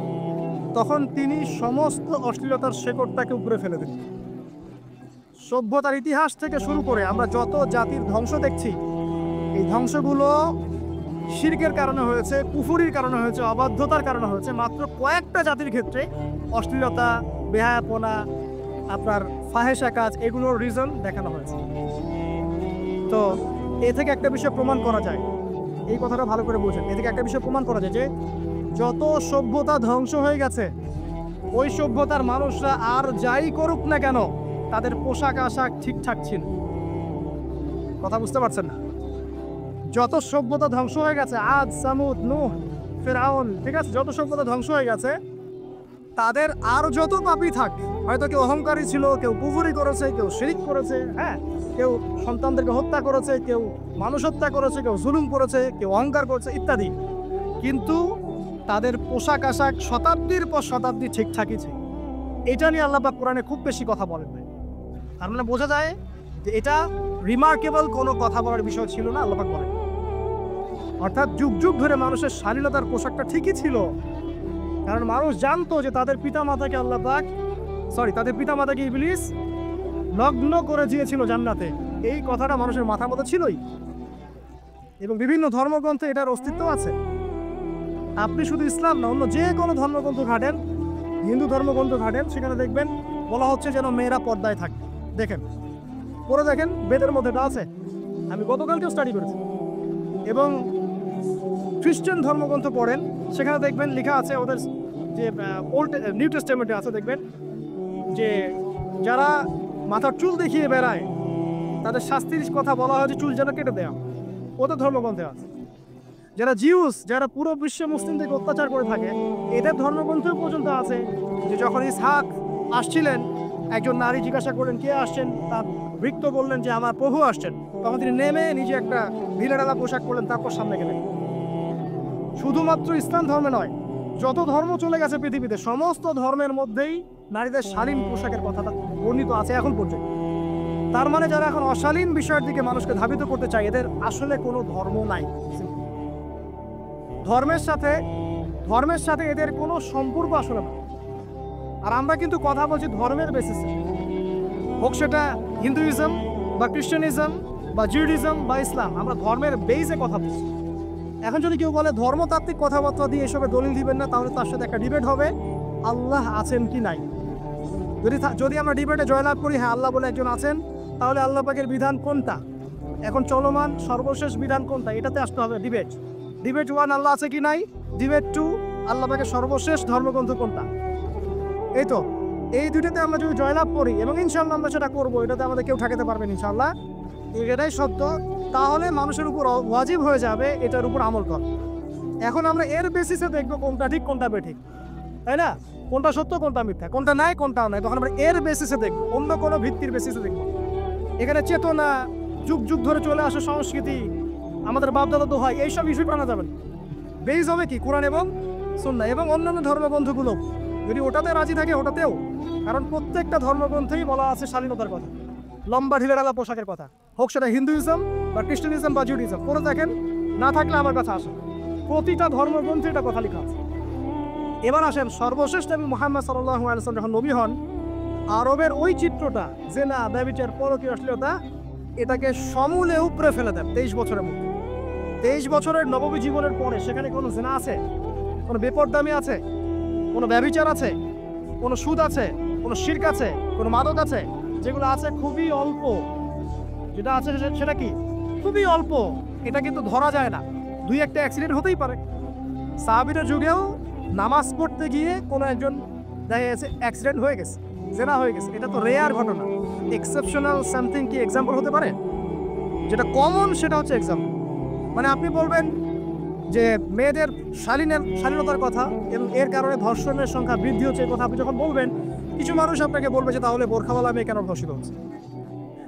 তখন তিনি সমস্ত অশ্লীলতার শেকড়টাকে উপরে ফেলে দিলেন। সভ্যতার ইতিহাস থেকে শুরু করে আমরা যত জাতির ধ্বংস দেখছি, এই ধ্বংসগুলো শিরকের কারণে হয়েছে, কুফরির কারণে হয়েছে, অবাধ্যতার কারণে হয়েছে। মাত্র কয়েকটা জাতির ক্ষেত্রে অশ্লীলতা, বেহায়াপনা, আপনার ফাহেসা কাজ, এগুলোর রিজন দেখানো হয়েছে। তো এ থেকে একটা বিষয় প্রমাণ করা যায়, এই কথাটা ভালো করে বোঝেন। এ থেকে একটা বিষয় প্রমাণ করা যায় যে যত সভ্যতা ধ্বংস হয়ে গেছে, ওই সভ্যতার মানুষরা আর যাই করুক না কেন, তাদের পোশাক আশাক ঠিকঠাক ছিল। কথা বুঝতে পারছেন না? যত সভ্যতা ধ্বংস হয়ে গেছে, আদ, সামুদ, নূহ, ফিরআউন, ঠিক আছে, যত সভ্যতা ধ্বংস হয়ে গেছে, তাদের আর যত পাপী থাক, হয়তো কেউ অহংকারী ছিল, কেউ কুফরি করেছে, কেউ শিরিক করেছে, হ্যাঁ, কেউ সন্তানদেরকে হত্যা করেছে, কেউ মানুষ হত্যা করেছে, কেউ জুলুম করেছে, কেউ অহংকার করেছে ইত্যাদি, কিন্তু তাদের পোশাক আশাক শতাব্দীর পর শতাব্দী ঠিকঠাকই ছিল। এটা নিয়ে আল্লাহ পাক কোরআনে খুব বেশি কথা বলেন নাই। তার মানে বোঝা যায় যে এটা রিমার্কেবল কোনো কথা বলার বিষয় ছিল না, আল্লাহ পাক বলেন। অর্থাৎ যুগ যুগ ধরে মানুষের শালীনতার পোশাকটা ঠিকই ছিল, কারণ মানুষ জানতো যে তাদের পিতামাতাকে আল্লাহ পাক তাদের পিতামাতাকে ইবলিস নগ্ন করে দিয়েছিল জান্নাতে। এই কথাটা মানুষের মাথার মধ্যে ছিলই, এবং বিভিন্ন ধর্মগ্রন্থে এটার অস্তিত্ব আছে। আপনি শুধু ইসলাম না, অন্য যে কোনো ধর্মগ্রন্থ ঘাটেন, হিন্দু ধর্মগ্রন্থ ঘাটেন, সেখানে দেখবেন বলা হচ্ছে যেন মেয়েরা পর্দায় থাকে। দেখেন, পরে দেখেন বেদের মধ্যে এটা আছে, আমি গতকালকেও স্টাডি করেছি। এবং খ্রিস্টান ধর্মগ্রন্থ পড়েন, সেখানে দেখবেন লেখা আছে ওদের যে ওল্ড নিউ টেস্টামেন্টে আছে, দেখবেন যে যারা মাথার চুল দেখিয়ে বেড়ায় তাদের শাস্তির কথা বলা হয়েছে চুল যেন কেটে দেওয়া, ওদের ধর্মগ্রন্থে আছে। যারা জিউস, যারা পুরো বিশ্বে মুসলিমদেরকে অত্যাচার করে থাকে, এদের ধর্মগ্রন্থ পর্যন্ত আছে যে যখন ইসহাক আসছিলেন, একজন নারী জিজ্ঞাসা করলেন কে আসছেন, তার ভৃত্য বললেন যে আমার প্রভু আসছেন, তখন তিনি নেমে নিজে একটা ঢিলেঢালা পোশাক করলেন, তারপর সামনে গেলেন। শুধুমাত্র ইসলাম ধর্মে নয়, যত ধর্ম চলে গেছে পৃথিবীতে সমস্ত ধর্মের মধ্যেই নারীদের শালীন পোশাকের কথাটা বর্ণিত আছে এখন পর্যন্ত। তার মানে যারা এখন অশালীন বিষয়ের দিকে মানুষকে ধাবিত করতে চায়, এদের আসলে কোনো ধর্ম নাই। ধর্মের সাথে এদের কোনো সম্পর্ক আসলে না। আর আমরা কিন্তু কথা বলছি ধর্মের বেসিসে, হোক সেটা হিন্দুইজম বা খ্রিস্টানিজম বা জিউডিজম বা ইসলাম, আমরা ধর্মের বেসে কথা বলছি। এখন যদি কেউ বলে ধর্মতাত্ত্বিক কথাবার্তা দিয়ে এসবে দলিল দিবেন না, তাহলে তার সাথে একটা ডিবেট হবে আল্লাহ আছেন কি নাই। যদি আমরা ডিবেটে জয়লাভ করি হ্যাঁ আল্লাহ বলে একজন আছেন, তাহলে আল্লাহ পাকের বিধান কোনটা, এখন চলমান সর্বশেষ বিধান কোনটা, এটাতে আসতে হবে ডিবেট। ডিবেট 1 আল্লাহ আছে কি নাই, ডিবেট 2 আল্লাহ পাকের সর্বশেষ ধর্মগ্রন্থ কোনটা। এই তো এই দুইটাতে আমরা যদি জয়লাভ করি, এবং ইনশাল্লাহ আমরা সেটা করবো, এটাতে আমাদের কেউ ঠেকাতে পারবেন ইনশাল্লাহ, এটাই সত্য, তাহলে মানুষের উপর ওয়াজিব হয়ে যাবে এটার উপর আমল কর। এখন আমরা এর বেসিসে দেখবো কোনটা ঠিক কোনটা বেঠিক, তাই না, কোনটা সত্য কোনটা মিথ্যা, কোনটা নাই কোনটাও নাই, তখন আমরা এর বেসিসে দেখবো, অন্য কোনো ভিত্তির বেসিসে দেখবো। এখানে চেতনা, যুগ যুগ ধরে চলে আসা সংস্কৃতি, আমাদের বাপদাদা তো হয়, এইসব ইস্যু আনা যাবে না। বেস হবে কি কোরআন এবং সুন্নাহ, এবং অন্যান্য ধর্মগ্রন্থগুলো যদি ওটাতে রাজি থাকে ওটাতেও, কারণ প্রত্যেকটা ধর্মগ্রন্থেই বলা আছে শালীনতার কথা, লম্বা ঢিলেঢালা পোশাকের কথা, হোক সেটা হিন্দুইজম বা খ্রিস্টানিজম বা জুডিজম, পড়ে দেখেন, না থাকলে আমার কাছে আসেন, প্রতিটা ধর্মগ্রন্থে এটা কথা লেখা আছে। এবার আসেন সর্বশেষ নবী মুহাম্মদ সাল্লাল্লাহু আলাইহি ওয়াসাল্লাম যখন নবী হন, আরবের ওই চিত্রটা জেনা, ব্যভিচার, পরকীয়, অশ্লীলতা, এটাকে সমূলে উপড়ে ফেলে দেন 23 বছরের মধ্যে। 23 বছরের নববী জীবনের পরে সেখানে কোনো জেনা আছে, কোনো বেপরদামি আছে, কোনো ব্যভিচার আছে, কোনো সুদ আছে, কোনো শিরক আছে, কোনো মাদক আছে, যেগুলো আছে খুবই অল্প, যেটা আছে সেটা কি খুবই অল্প, এটা কিন্তু ধরা যায় না, 2-1টা অ্যাক্সিডেন্ট হতেই পারে। সাহাবীদের যুগেও নামাজ পড়তে গিয়ে কোনো একজন দেখা গেছে অ্যাক্সিডেন্ট হয়ে গেছে, জেনা হয়ে গেছে, এটা তো রেয়ার ঘটনা। এক্সেপশনাল সামথিং কি এক্সাম্পল হতে পারে? যেটা কমন সেটা হচ্ছে এক্সাম্পল। মানে আপনি বলবেন যে মেয়েদের শালীনতার কথা এবং এর কারণে ধর্ষণের সংখ্যা বৃদ্ধি হচ্ছে, কথা আপনি যখন বলবেন, কিছু মানুষ আপনাকে বলবে যে তাহলে বোরখাওয়ালা মেয়ে কেন ধর্ষিত হচ্ছে,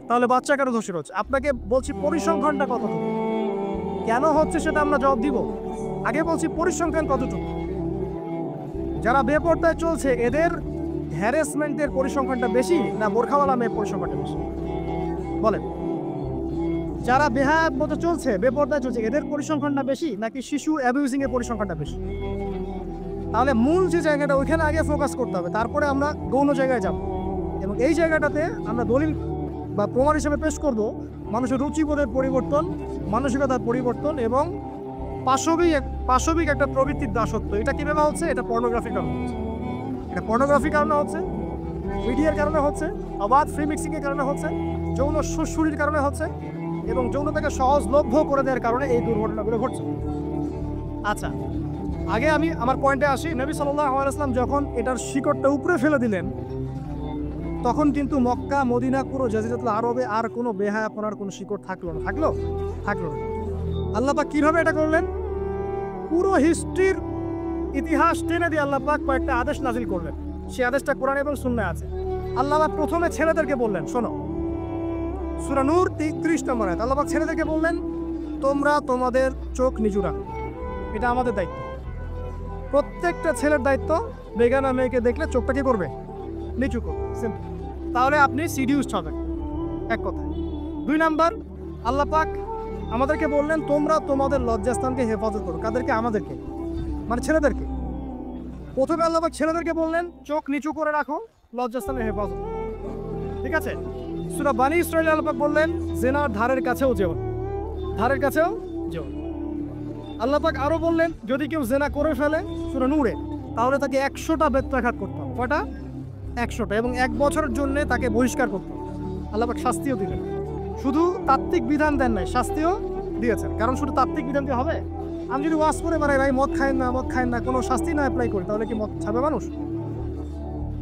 তাহলে বাচ্চা কেন ধর্ষিত হচ্ছে। আপনাকে বলছি পরিসংখ্যানটা কতটুকু, কেন হচ্ছে সেটা আমরা জবাব দিব, আগে বলছি পরিসংখ্যান কতটুকু। যারা বেপরদায় চলছে এদের হ্যারাসমেন্টের পরিসংখ্যানটা বেশি না বোরখাওয়ালা মেয়ের পরিসংখ্যানটা বেশি বলেন? যারা বেহায়াত মতো চলছে, বেপরদায় চলছে, এদের পরিসংখ্যানটা বেশি নাকি শিশু অ্যাবিউজিং এর পরিসংখ্যানটা বেশি? তাহলে মূল যে জায়গাটা ওইখানে আগে ফোকাস করতে হবে, তারপরে আমরা গৌণ জায়গায় যাব। এবং এই জায়গাটাতে আমরা দলিল বা প্রমাণ হিসেবে পেশ করব মানুষের রুচিবোধের পরিবর্তন, মানসিকতার পরিবর্তন এবং পাশবিক একটা প্রবৃত্তির দাসত্ব। এটা কীভাবে হচ্ছে? এটা পর্নোগ্রাফির কারণে হচ্ছে, এটা পর্নোগ্রাফির কারণে হচ্ছে, মিডিয়ার কারণে হচ্ছে, অবাধ ফ্রি মিক্সিংয়ের কারণে হচ্ছে, যৌন সুশুরির কারণে হচ্ছে, এবং যৌনতাকে সহজলভ্য করে দেওয়ার কারণে এই দুর্ঘটনাগুলো ঘটছে। আচ্ছা, আগে আমি আমার পয়েন্টে আসি। নবী সাল্লাল্লাহু আলাইহি ওয়াসাল্লাম যখন এটার শিকড়টা উপরে ফেলে দিলেন, তখন কিন্তু মক্কা, মদিনা, পুরো জাজিরাতুল আরবে আর কোনো বেহায়াপনার কোনো শিকড় থাকলো না। আল্লাহ পাক কীভাবে এটা করলেন? পুরো হিস্ট্রির ইতিহাস টেনে দিয়ে আল্লাহ পাক কয়েকটা আদেশ নাজিল করলেন। সেই আদেশটা কোরআন এবং সুন্নাহে আছে। আল্লাহ পাক প্রথমে ছেলেদেরকে বললেন, শোনো, সূরা নূর 30 নম্বর আয়াত, আল্লাহ পাক ছেলেদেরকে বললেন, তোমরা তোমাদের চোখ নিচু রাখো, এটা আমাদের দায়িত্ব। প্রত্যেকটা ছেলের দায়িত্ব বেগানা মেয়েকে দেখলে চোখটা কি করবে? নিচু করবে, সিম্পল। তাহলে আপনি সিডিউসড হবেন, এক কথা। 2 নাম্বার, আল্লাহ পাক আমাদেরকে বললেন, তোমরা তোমাদের লজ্জাস্থানকে হেফাজত করো। কাদেরকে? আমাদেরকে, মানে ছেলেদেরকে। প্রথমে আল্লাহ পাক ছেলেদেরকে বললেন চোখ নিচু করে রাখো, লজ্জাস্থানের হেফাজত, ঠিক আছে। সূরা বানী ইসরাঈল আল্লাহ পাক বললেন, জেনার ধারের কাছেও যেও, ধারের কাছেও যেও। আল্লাহ পাক আরো বললেন, যদি কেউ জেনা করে ফেলে, সূরা নূরে, তাহলে তাকে 100টা বেত্রাঘাত করতে হবে। কয়টা? 100টা, এবং 1 বছরের জন্য তাকে বহিষ্কার করতে হবে। আল্লাহ পাক শাস্তিও দিলেন। শুধু তাত্ত্বিক বিধান দেন নাই, শাস্তিও দিয়েছেন। কারণ শুধু তাত্ত্বিক বিধান দিয়ে হবে? আমি যদি ওয়াজ করে বেড়াই ভাই মদ খায় না মদ খায় না, কোনো শাস্তি না অ্যাপ্লাই করি, তাহলে কি মদ ছাড়বে মানুষ?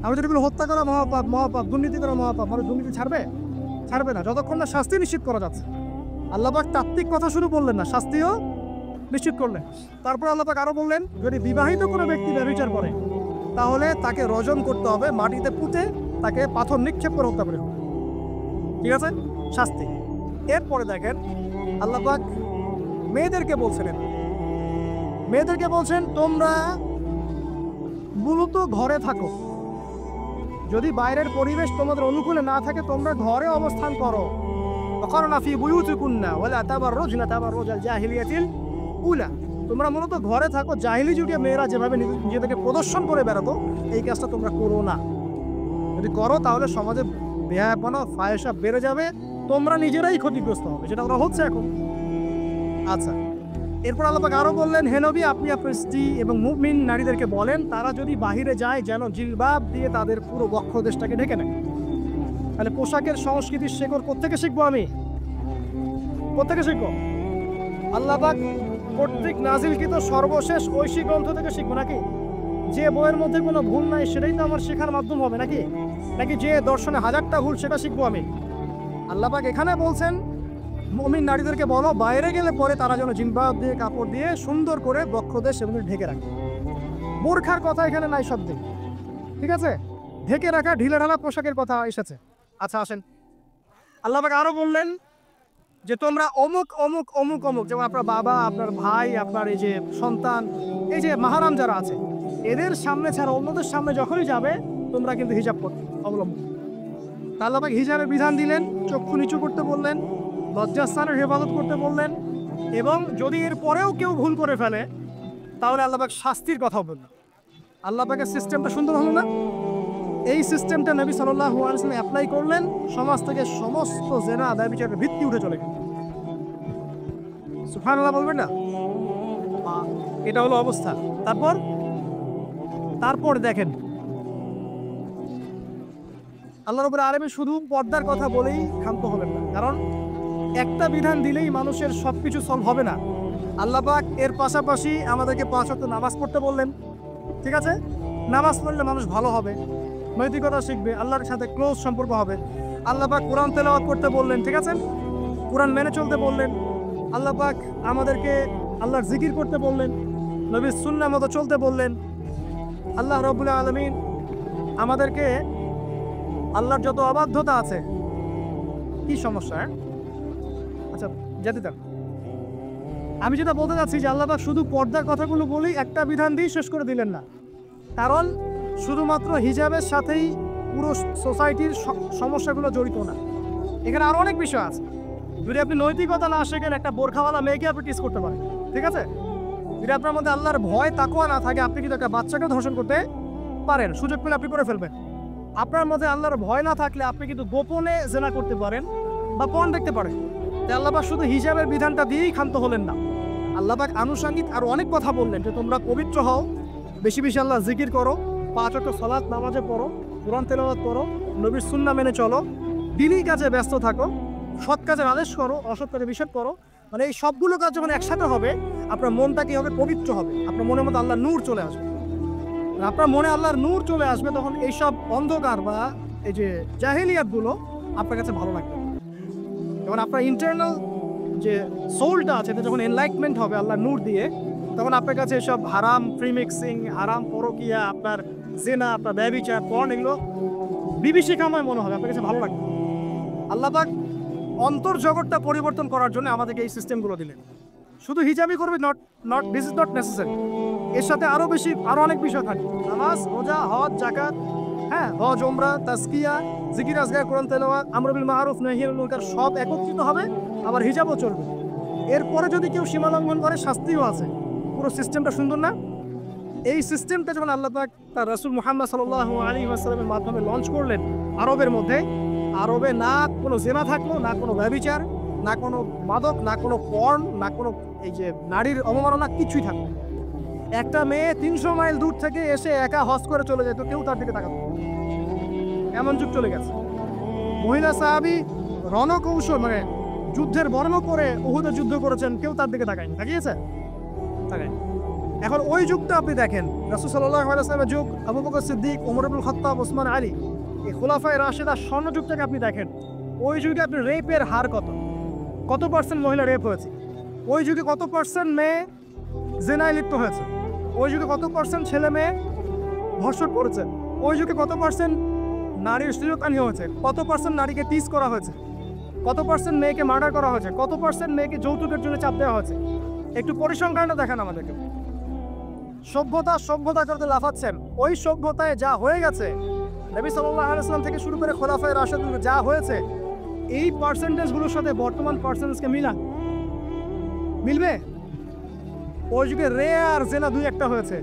আমি যদি বলি হত্যা করা মহাপাপ মহাপাপ, দুর্নীতি করা মহাপাপ, মানুষ দুর্নীতি ছাড়বে? ছাড়বে না, যতক্ষণ না শাস্তি নিশ্চিত করা যাচ্ছে। আল্লাহ পাক তাত্ত্বিক কথা শুরু বললেন না, শাস্তিও নিশ্চিত করলেন। তারপর আল্লাহ পাক আরো বললেন, যদি বিবাহিত কোনো ব্যক্তি ব্যভিচার করে তাহলে তাকে রজন করতে হবে, মাটিতে পুঁতে তাকে পাথর নিক্ষেপ করে হত্যা করে। ঠিক আছে, শাস্তি। এরপরে দেখেন আল্লাহ পাক মেয়েদেরকে বলছিলেন, মেয়েদেরকে বলছেন তোমরা মূলত ঘরে থাকো, যদি বাইরের পরিবেশ তোমাদের অনুকূলে না থাকে তোমরা ঘরে অবস্থান করো। ওয়াকারনা ফি বুয়ুতিকুন্না ওয়ালা তাবাররুজনা তাবাররুজাল জাহিলিয়াতিল উলা, তোমরা মূলত ঘরে থাকো। জাহিলি যুগে মেয়েরা যেভাবে নিজেদেরকে প্রদর্শন করে বেড়াতো, এই কাজটা তোমরা করো না। যদি করো তাহলে সমাজে বেহায়াপনা ফায়সা বেড়ে যাবে, তোমরা নিজেরাই ক্ষতিগ্রস্ত হবে, যেটা ওরা হচ্ছে এখন। আচ্ছা, এরপর আল্লাহ পাক আরো বললেন, হে নবী আপনি আপনার স্ত্রী এবং মুমিন নারীদেরকে বলেন তারা যদি বাহিরে যায় যেন জিলবাব দিয়ে তাদের পুরো বক্ষদেশটাকে ঢেকে নেয়। তাহলে পোশাকের সংস্কৃতির শেকড় কোত্থেকে শিখবো? আমি কোত্থেকে শিখবো? আল্লাহ পাক কর্তৃক নাজিলকৃত সর্বশেষ ঐশী গ্রন্থ থেকে শিখবো নাকি? যে বইয়ের মধ্যে কোনো ভুল নাই সেটাই তো আমার শেখার মাধ্যম হবে নাকি? নাকি যে দর্শনে হাজারটা ভুল সেটা শিখবো আমি? আল্লাহ পাক এখানে বলছেন মুমিন নারীদেরকে বলো বাইরে গেলে পরে তারা যেন জিলবাব দিয়ে কাপড় দিয়ে সুন্দর করে বক্ষদেশ এবং ঢেকে রাখে। বোরখার কথা এখানে নাই শব্দে, ঠিক আছে? ঢেকে রাখা ঢিলে ঢালা পোশাকের কথা এসেছে। আচ্ছা আসেন, আল্লাহ পাক আরো বললেন যে তোমরা অমুক অমুক অমুক অমুক, যেমন আপনার বাবা, আপনার ভাই, আপনার এই যে সন্তান, এই যে মাহারাম যারা আছে, এদের সামনে ছাড়া অন্যদের সামনে যখনই যাবে তোমরা কিন্তু হিজাব করতে অবলম্বন। আল্লাহ পাক হিজাবের বিধান দিলেন, চক্ষু নিচু করতে বললেন, লজ্জাস্থানের হেফাজত করতে বললেন, এবং যদি এর পরেও কেউ ভুল করে ফেলে তাহলে আল্লাহ পাক শাস্তির কথা বললেন। আল্লাহ পাকের সিস্টেমটা সুন্দর হলো না? এই সিস্টেমটা নবী সাল্লাল্লাহু আলাইহি ওয়াসাল্লাম অ্যাপ্লাই করলেন, সমাজ থেকে সমস্ত জেনা আদায় বিচারের ভিত্তি উঠে চলে গেল। সুবহানাল্লাহ বলবেন না? এটা হলো অবস্থা। তারপর দেখেন আল্লাহ রাব্বুল আলামিন শুধু পর্দার কথা বলেই ক্ষান্ত হবেন না, কারণ একটা বিধান দিলেই মানুষের সবকিছু সলভ হবে না। আল্লাহ পাক এর পাশাপাশি আমাদেরকে 5 ওয়াক্ত নামাজ পড়তে বললেন। ঠিক আছে, নামাজ পড়লে মানুষ ভালো হবে, নৈতিকতা শিখবে, আল্লাহর সাথে ক্লোজ সম্পর্ক হবে। আল্লাহ পাক কোরআন তেলাওয়াত করতে বললেন, ঠিক আছে, কোরআন মেনে চলতে বললেন। আল্লাহ পাক আমাদেরকে আল্লাহর জিকির করতে বললেন, নবীর সুন্নাহ মতো চলতে বললেন। আল্লাহ রাব্বুল আলামিন আমাদেরকে আল্লাহর যত অবাধ্যতা আছে, কি সমস্যা? আচ্ছা যেতে থাক। আমি যেটা বলতে চাচ্ছি যে আল্লাহ পাক শুধু পর্দার কথাগুলো বলেই একটা বিধান দিয়ে শেষ করে দিলেন না, কারণ শুধুমাত্র হিজাবের সাথেই পুরো সোসাইটির সমস্যাগুলো জড়িত না, এখানে আরো অনেক বিষয় আছে। যদি আপনি নৈতিকতা না শেখেন, একটা বোরখাওয়ালা মেয়েকে আপনি টিস করতে পারেন, ঠিক আছে? যদি আপনার মধ্যে আল্লাহর ভয় তাকওয়া না থাকে, আপনি কিন্তু একটা বাচ্চাকে ধর্ষণ করতে পারেন, সুযোগ পেলে আপনি করে ফেলবেন। আপনার মধ্যে আল্লাহর ভয় না থাকলে আপনি কিন্তু গোপনে জেনা করতে পারেন বা পণ দেখতে পারেন। তাই আল্লাহ পাক শুধু হিজাবের বিধানটা দিয়েই ক্ষান্ত হলেন না, আল্লাহ পাক আনুষঙ্গিক আরো অনেক কথা বললেন, যে তোমরা পবিত্র হও, বেশি বেশি আল্লাহ জিকির করো, 5 ওয়াক্ত সালাত নামাজে পড়ো, কোরআন তেলাওয়াত করো, নবীর সুন্নাহ মেনে চলো, দিনই কাজে ব্যস্ত থাকো, সৎ কাজের আদেশ করো, অসৎ কাজে নিষেধ করো। মানে এই সবগুলো কাজ যখন একসাথে হবে, আপনার মনটা কি হবে? পবিত্র হবে। আপনার মনের মধ্যে আল্লাহর নূর চলে আসবে। আপনার মনে আল্লাহর নূর চলে আসবে, তখন এইসব অন্ধকার বা এই যে জাহেলিয়াতগুলো আপনার কাছে ভালো লাগবে। যখন আপনার ইন্টারনাল যে সোলটা আছে, এটা যখন এনলাইটমেন্ট হবে আল্লাহর নূর দিয়ে, তখন আপনার কাছে এসব হারাম প্রিমিক্সিং, হারাম পরকিয়া, আপনার জেনা, আপনার ব্যভিচার, পর্ন, এগুলো বিভীষিকাময় মনে হবে, আপনার কাছে ভালো লাগবে। আল্লাহ পাক অন্তর জগৎটা পরিবর্তন করার জন্য আমাদেরকে এই সিস্টেমগুলো দিলেন। শুধু হিজাবই করবে not this is not necessary, এর সাথে আরো অনেক বিষয় থাকে, নামাজ, রোজা, হজ, যাকাত, হ্যাঁ, হজ, উমরা, তাজকিয়া, জিকির, আজকার, কোরআন তেলাওয়াত, আমর বিল মারুফ, নাহি আনিল মুনকার, সব একত্রিত হবে। আবার হিজাবও চলবে। এরপরে যদি কেউ সীমা লঙ্ঘন করে শাস্তিও আছে। পুরো সিস্টেমটা সুন্দর না? এই সিস্টেমটা যখন আল্লাহ পাক তার রাসূল মুহাম্মদ সাল্লাল্লাহু আলাইহি ওয়াসাল্লামের মাধ্যমে লঞ্চ করলেন আরবের মধ্যে, আরবে না কোনো জেনা থাকলো, না কোনো ব্যভিচার, না কোনো মাদক, না কোনো পর্ন, না কোনো এই যে নারীর অবমাননা, কিছুই থাকলো। একটা মেয়ে 300 মাইল দূর থেকে এসে একা হজ করে চলে যেত, কেউ তার দিকে তাকাতো। এমন যুগ চলে গেছে। মহিলা সাহাবী রণকৌশল মানে যুদ্ধের বর্ণ করে উহুদে যুদ্ধ করেছেন, কেউ তার দিকে তাকায়নি, তাকিয়েছে? তাকায়নি। এখন ওই যুগটা আপনি দেখেন, রাসূল সাল্লাল্লাহু আলাইহি ওয়াসাল্লামের যুগ, আবু বকর সিদ্দিক, ওমর ইবনুল খাত্তাব, ওসমান আলী, এই খুলাফায়ে রাশিদার স্বর্ণযুগটাকে আপনি দেখেন। ওই যুগে আপনি রেপের হার কত পার্সেন্ট মহিলা রেপ হয়েছে? ওই যুগে কত পার্সেন্ট মেয়ে জেনায় লিপ্ত হয়েছে? ওই যুগে কত পার্সেন্ট ছেলে মেয়ে ধর্ষণ করেছে? ওই যুগে কত পার্সেন্ট নারীর শ্লীলতাহানি হয়েছে? কত পার্সেন্ট নারীকে টিজ করা হয়েছে? কত পার্সেন্ট মেয়েকে মার্ডার করা হয়েছে? কত পার্সেন্ট মেয়েকে যৌতুকের জন্য চাপ দেওয়া হয়েছে? একটু পরিসংখ্যানটা দেখান আমাদেরকে। সভ্যতা করতে লাফাচ্ছেন। ওই সভ্যতায় যা হয়ে গেছে, নবী সাল্লাল্লাহু আলাইহি ওয়াসাল্লাম থেকে শুরু করে খোলাফায়ে রাশিদিন যা হয়েছে, এই পার্সেন্টেজগুলোর সাথে বর্তমান পার্সেন্টেজকে মিলবে? ওই যুগে রেয়ার জেনা দুই একটা হয়েছে,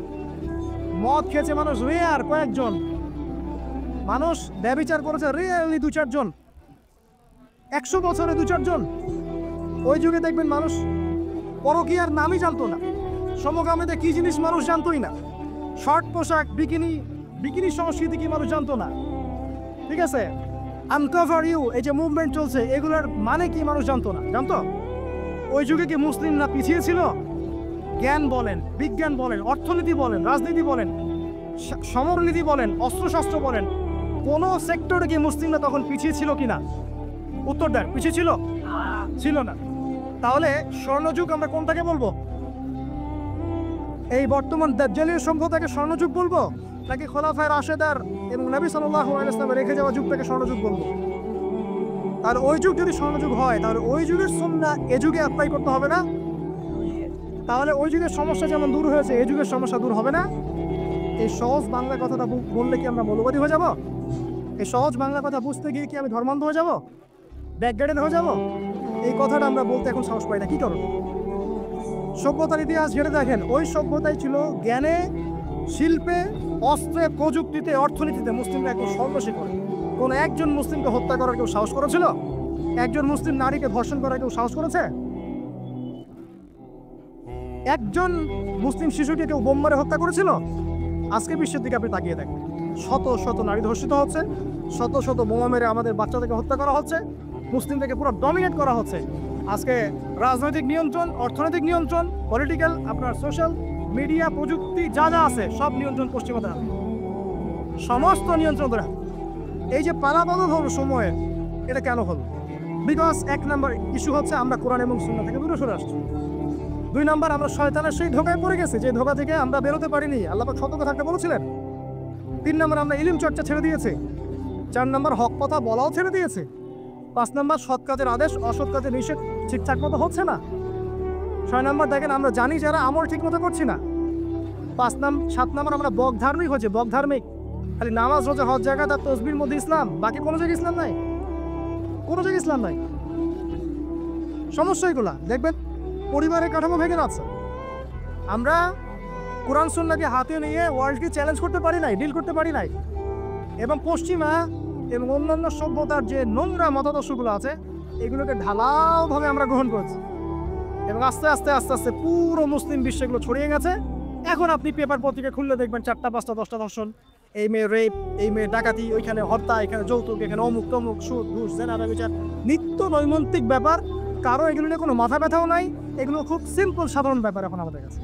মদ খেয়েছে মানুষ রেয়ার কয়েকজন, মানুষ ব্যভিচার করেছে রেয়ারলি 2-4 জন, 100 বছরে 2-4 জন। ওই যুগে দেখবেন মানুষ পরকীয়ার নামই জানতো না, সমকামিতা কি জিনিস মানুষ জানতোই না, শর্ট পোশাক, বিকিনি সংস্কৃতি কি মানুষ জানতো না, ঠিক আছে? আনকভার ইউ, এই যে মুভমেন্ট চলছে, এগুলোর মানে কি মানুষ জানতো না, জানতো? ওই যুগে কি মুসলিমরা পিছিয়ে ছিল? জ্ঞান বলেন, বিজ্ঞান বলেন, অর্থনীতি বলেন, রাজনীতি বলেন, সমরনীতি বলেন, অস্ত্রশস্ত্র বলেন, কোন সেক্টরে কি মুসলিমরা তখন পিছিয়ে ছিল কিনা? উত্তর দেন, পিছিয়ে ছিল না। তাহলে স্বর্ণযুগ আমরা কোনটাকে বলবো? এই বর্তমান দাজ্জালীয় সভ্যতাকে স্বর্ণযুগ বলবো, নাকি খোলাফায়ে রাশিদার এবং নবী সাল্লাল্লাহু আলাইহি ওয়াসাল্লাম রেখে যাওয়া যুগটাকে স্বর্ণযুগ বলবো? আর ওই যুগ যদি স্বর্ণযুগ হয়, তাহলে ওই যুগের সুন্নাহ এ যুগে অ্যাপ্লাই করতে হবে না? তাহলে ওই যুগের সমস্যা যেমন দূর হয়েছে, এই যুগের সমস্যা দূর হবে না? এই সহজ বাংলা কথাটা বললে কি আমরা মৌলবাদী হয়ে যাব? এই সহজ বাংলা কথা বুঝতে গিয়ে কি আমি ধর্মান্ধ হয়ে যাব, ব্যাকগ্রাউন্ড হয়ে যাব? এই কথাটা আমরা বলতে এখন সাহস পাই না, কি করব? সভ্যতার ইতিহাস ঘেটে দেখেন, ওই সভ্যতাই ছিল জ্ঞানে, শিল্পে, অস্ত্রে, প্রযুক্তিতে, অর্থনীতিতে মুসলিমরা একদম সর্বশেষ করে। কোনো একজন মুসলিমকে হত্যা করার কেউ সাহস করেছিল? একজন মুসলিম নারীকে ধর্ষণ করার কেউ সাহস করেছে? একজন মুসলিম শিশুকে কেউ বোম মারে হত্যা করেছিল? আজকে বিশ্বের দিকে আপনি তাকিয়ে দেখেন, শত শত নারী ধর্ষিত হচ্ছে, শত শত বোমা মেরে আমাদের বাচ্চাদেরকে হত্যা করা হচ্ছে, মুসলিমদেরকে পুরো ডমিনেট করা হচ্ছে। আজকে রাজনৈতিক নিয়ন্ত্রণ, অর্থনৈতিক নিয়ন্ত্রণ, পলিটিক্যাল, আপনার সোশ্যাল মিডিয়া, প্রযুক্তি যা আছে সব নিয়ন্ত্রণ পশ্চিমাদের হাতে, সমস্ত নিয়ন্ত্রণ ধরে। এই যে পালাবদল হল সময়ে, এটা কেন হলো? বিকজ 1 নম্বর ইস্যু হচ্ছে আমরা কোরআন এবং সুন্নাহ থেকে দূরে সরে আসছি। 2 নম্বর, আমরা শয়তানের সেই ধোকায় পড়ে গেছি, যে ধোকা থেকে আমরা বেরোতে পারিনি, আল্লাহ পাক সতর্ক থাকতে বলেছিলেন। 3 নম্বর, আমরা ইলম চর্চা ছেড়ে দিয়েছি। 4 নম্বর, হক কথা বলাও ছেড়ে দিয়েছে। 5 নম্বর, সৎ কাজের আদেশ, অসৎ কাজের নিষেধ ঠিকঠাক মতো হচ্ছে না। 6 নম্বর, দেখেন আমরা জানি যারা আমল ঠিক মতো করছি না। 7 নম্বর, আমরা বকধার্মিক হচ্ছে, বকধার্মিক, খালি নামাজ, রোজা, হজ, জাকাত আর তাসবিহর মধ্যে ইসলাম, বাকি কোনো জায়গায় ইসলাম নাই, কোনো জায়গায় ইসলাম নাই। সমস্যা এগুলা দেখবেন, পরিবারের কাঠামো ভেঙে যাচ্ছে। আমরা কোরআন সুন্নাহকে হাতে নিয়ে ওয়ার্ল্ডকে চ্যালেঞ্জ করতে পারি নাই, ডিল করতে পারি নাই, এবং পশ্চিমা এবং অন্যান্য সভ্যতার যে নোংরা মতাদর্শগুলো আছে, এগুলোকে ঢালাওভাবে আমরা গ্রহণ করেছি, এবং আস্তে আস্তে আস্তে আস্তে পুরো মুসলিম বিশ্বে এগুলো ছড়িয়ে গেছে। এখন আপনি পেপার পত্রিকা খুললে দেখবেন 4টা 5টা 10টা ধর্ষণ, এই মেয়ে রেপ, এই মেয়ে ডাকাতি, ওইখানে হত্যা, এখানে যৌতুক, এখানে অমুক তমুক, সুদ, ঘুষ, জেনা, ব্যভিচার, নিত্য নৈমিত্তিক ব্যাপার। কারো এগুলো নিয়ে কোনো মাথা ব্যথাও নাই, এগুলো খুব সিম্পল সাধারণ ব্যাপার এখন আমাদের কাছে।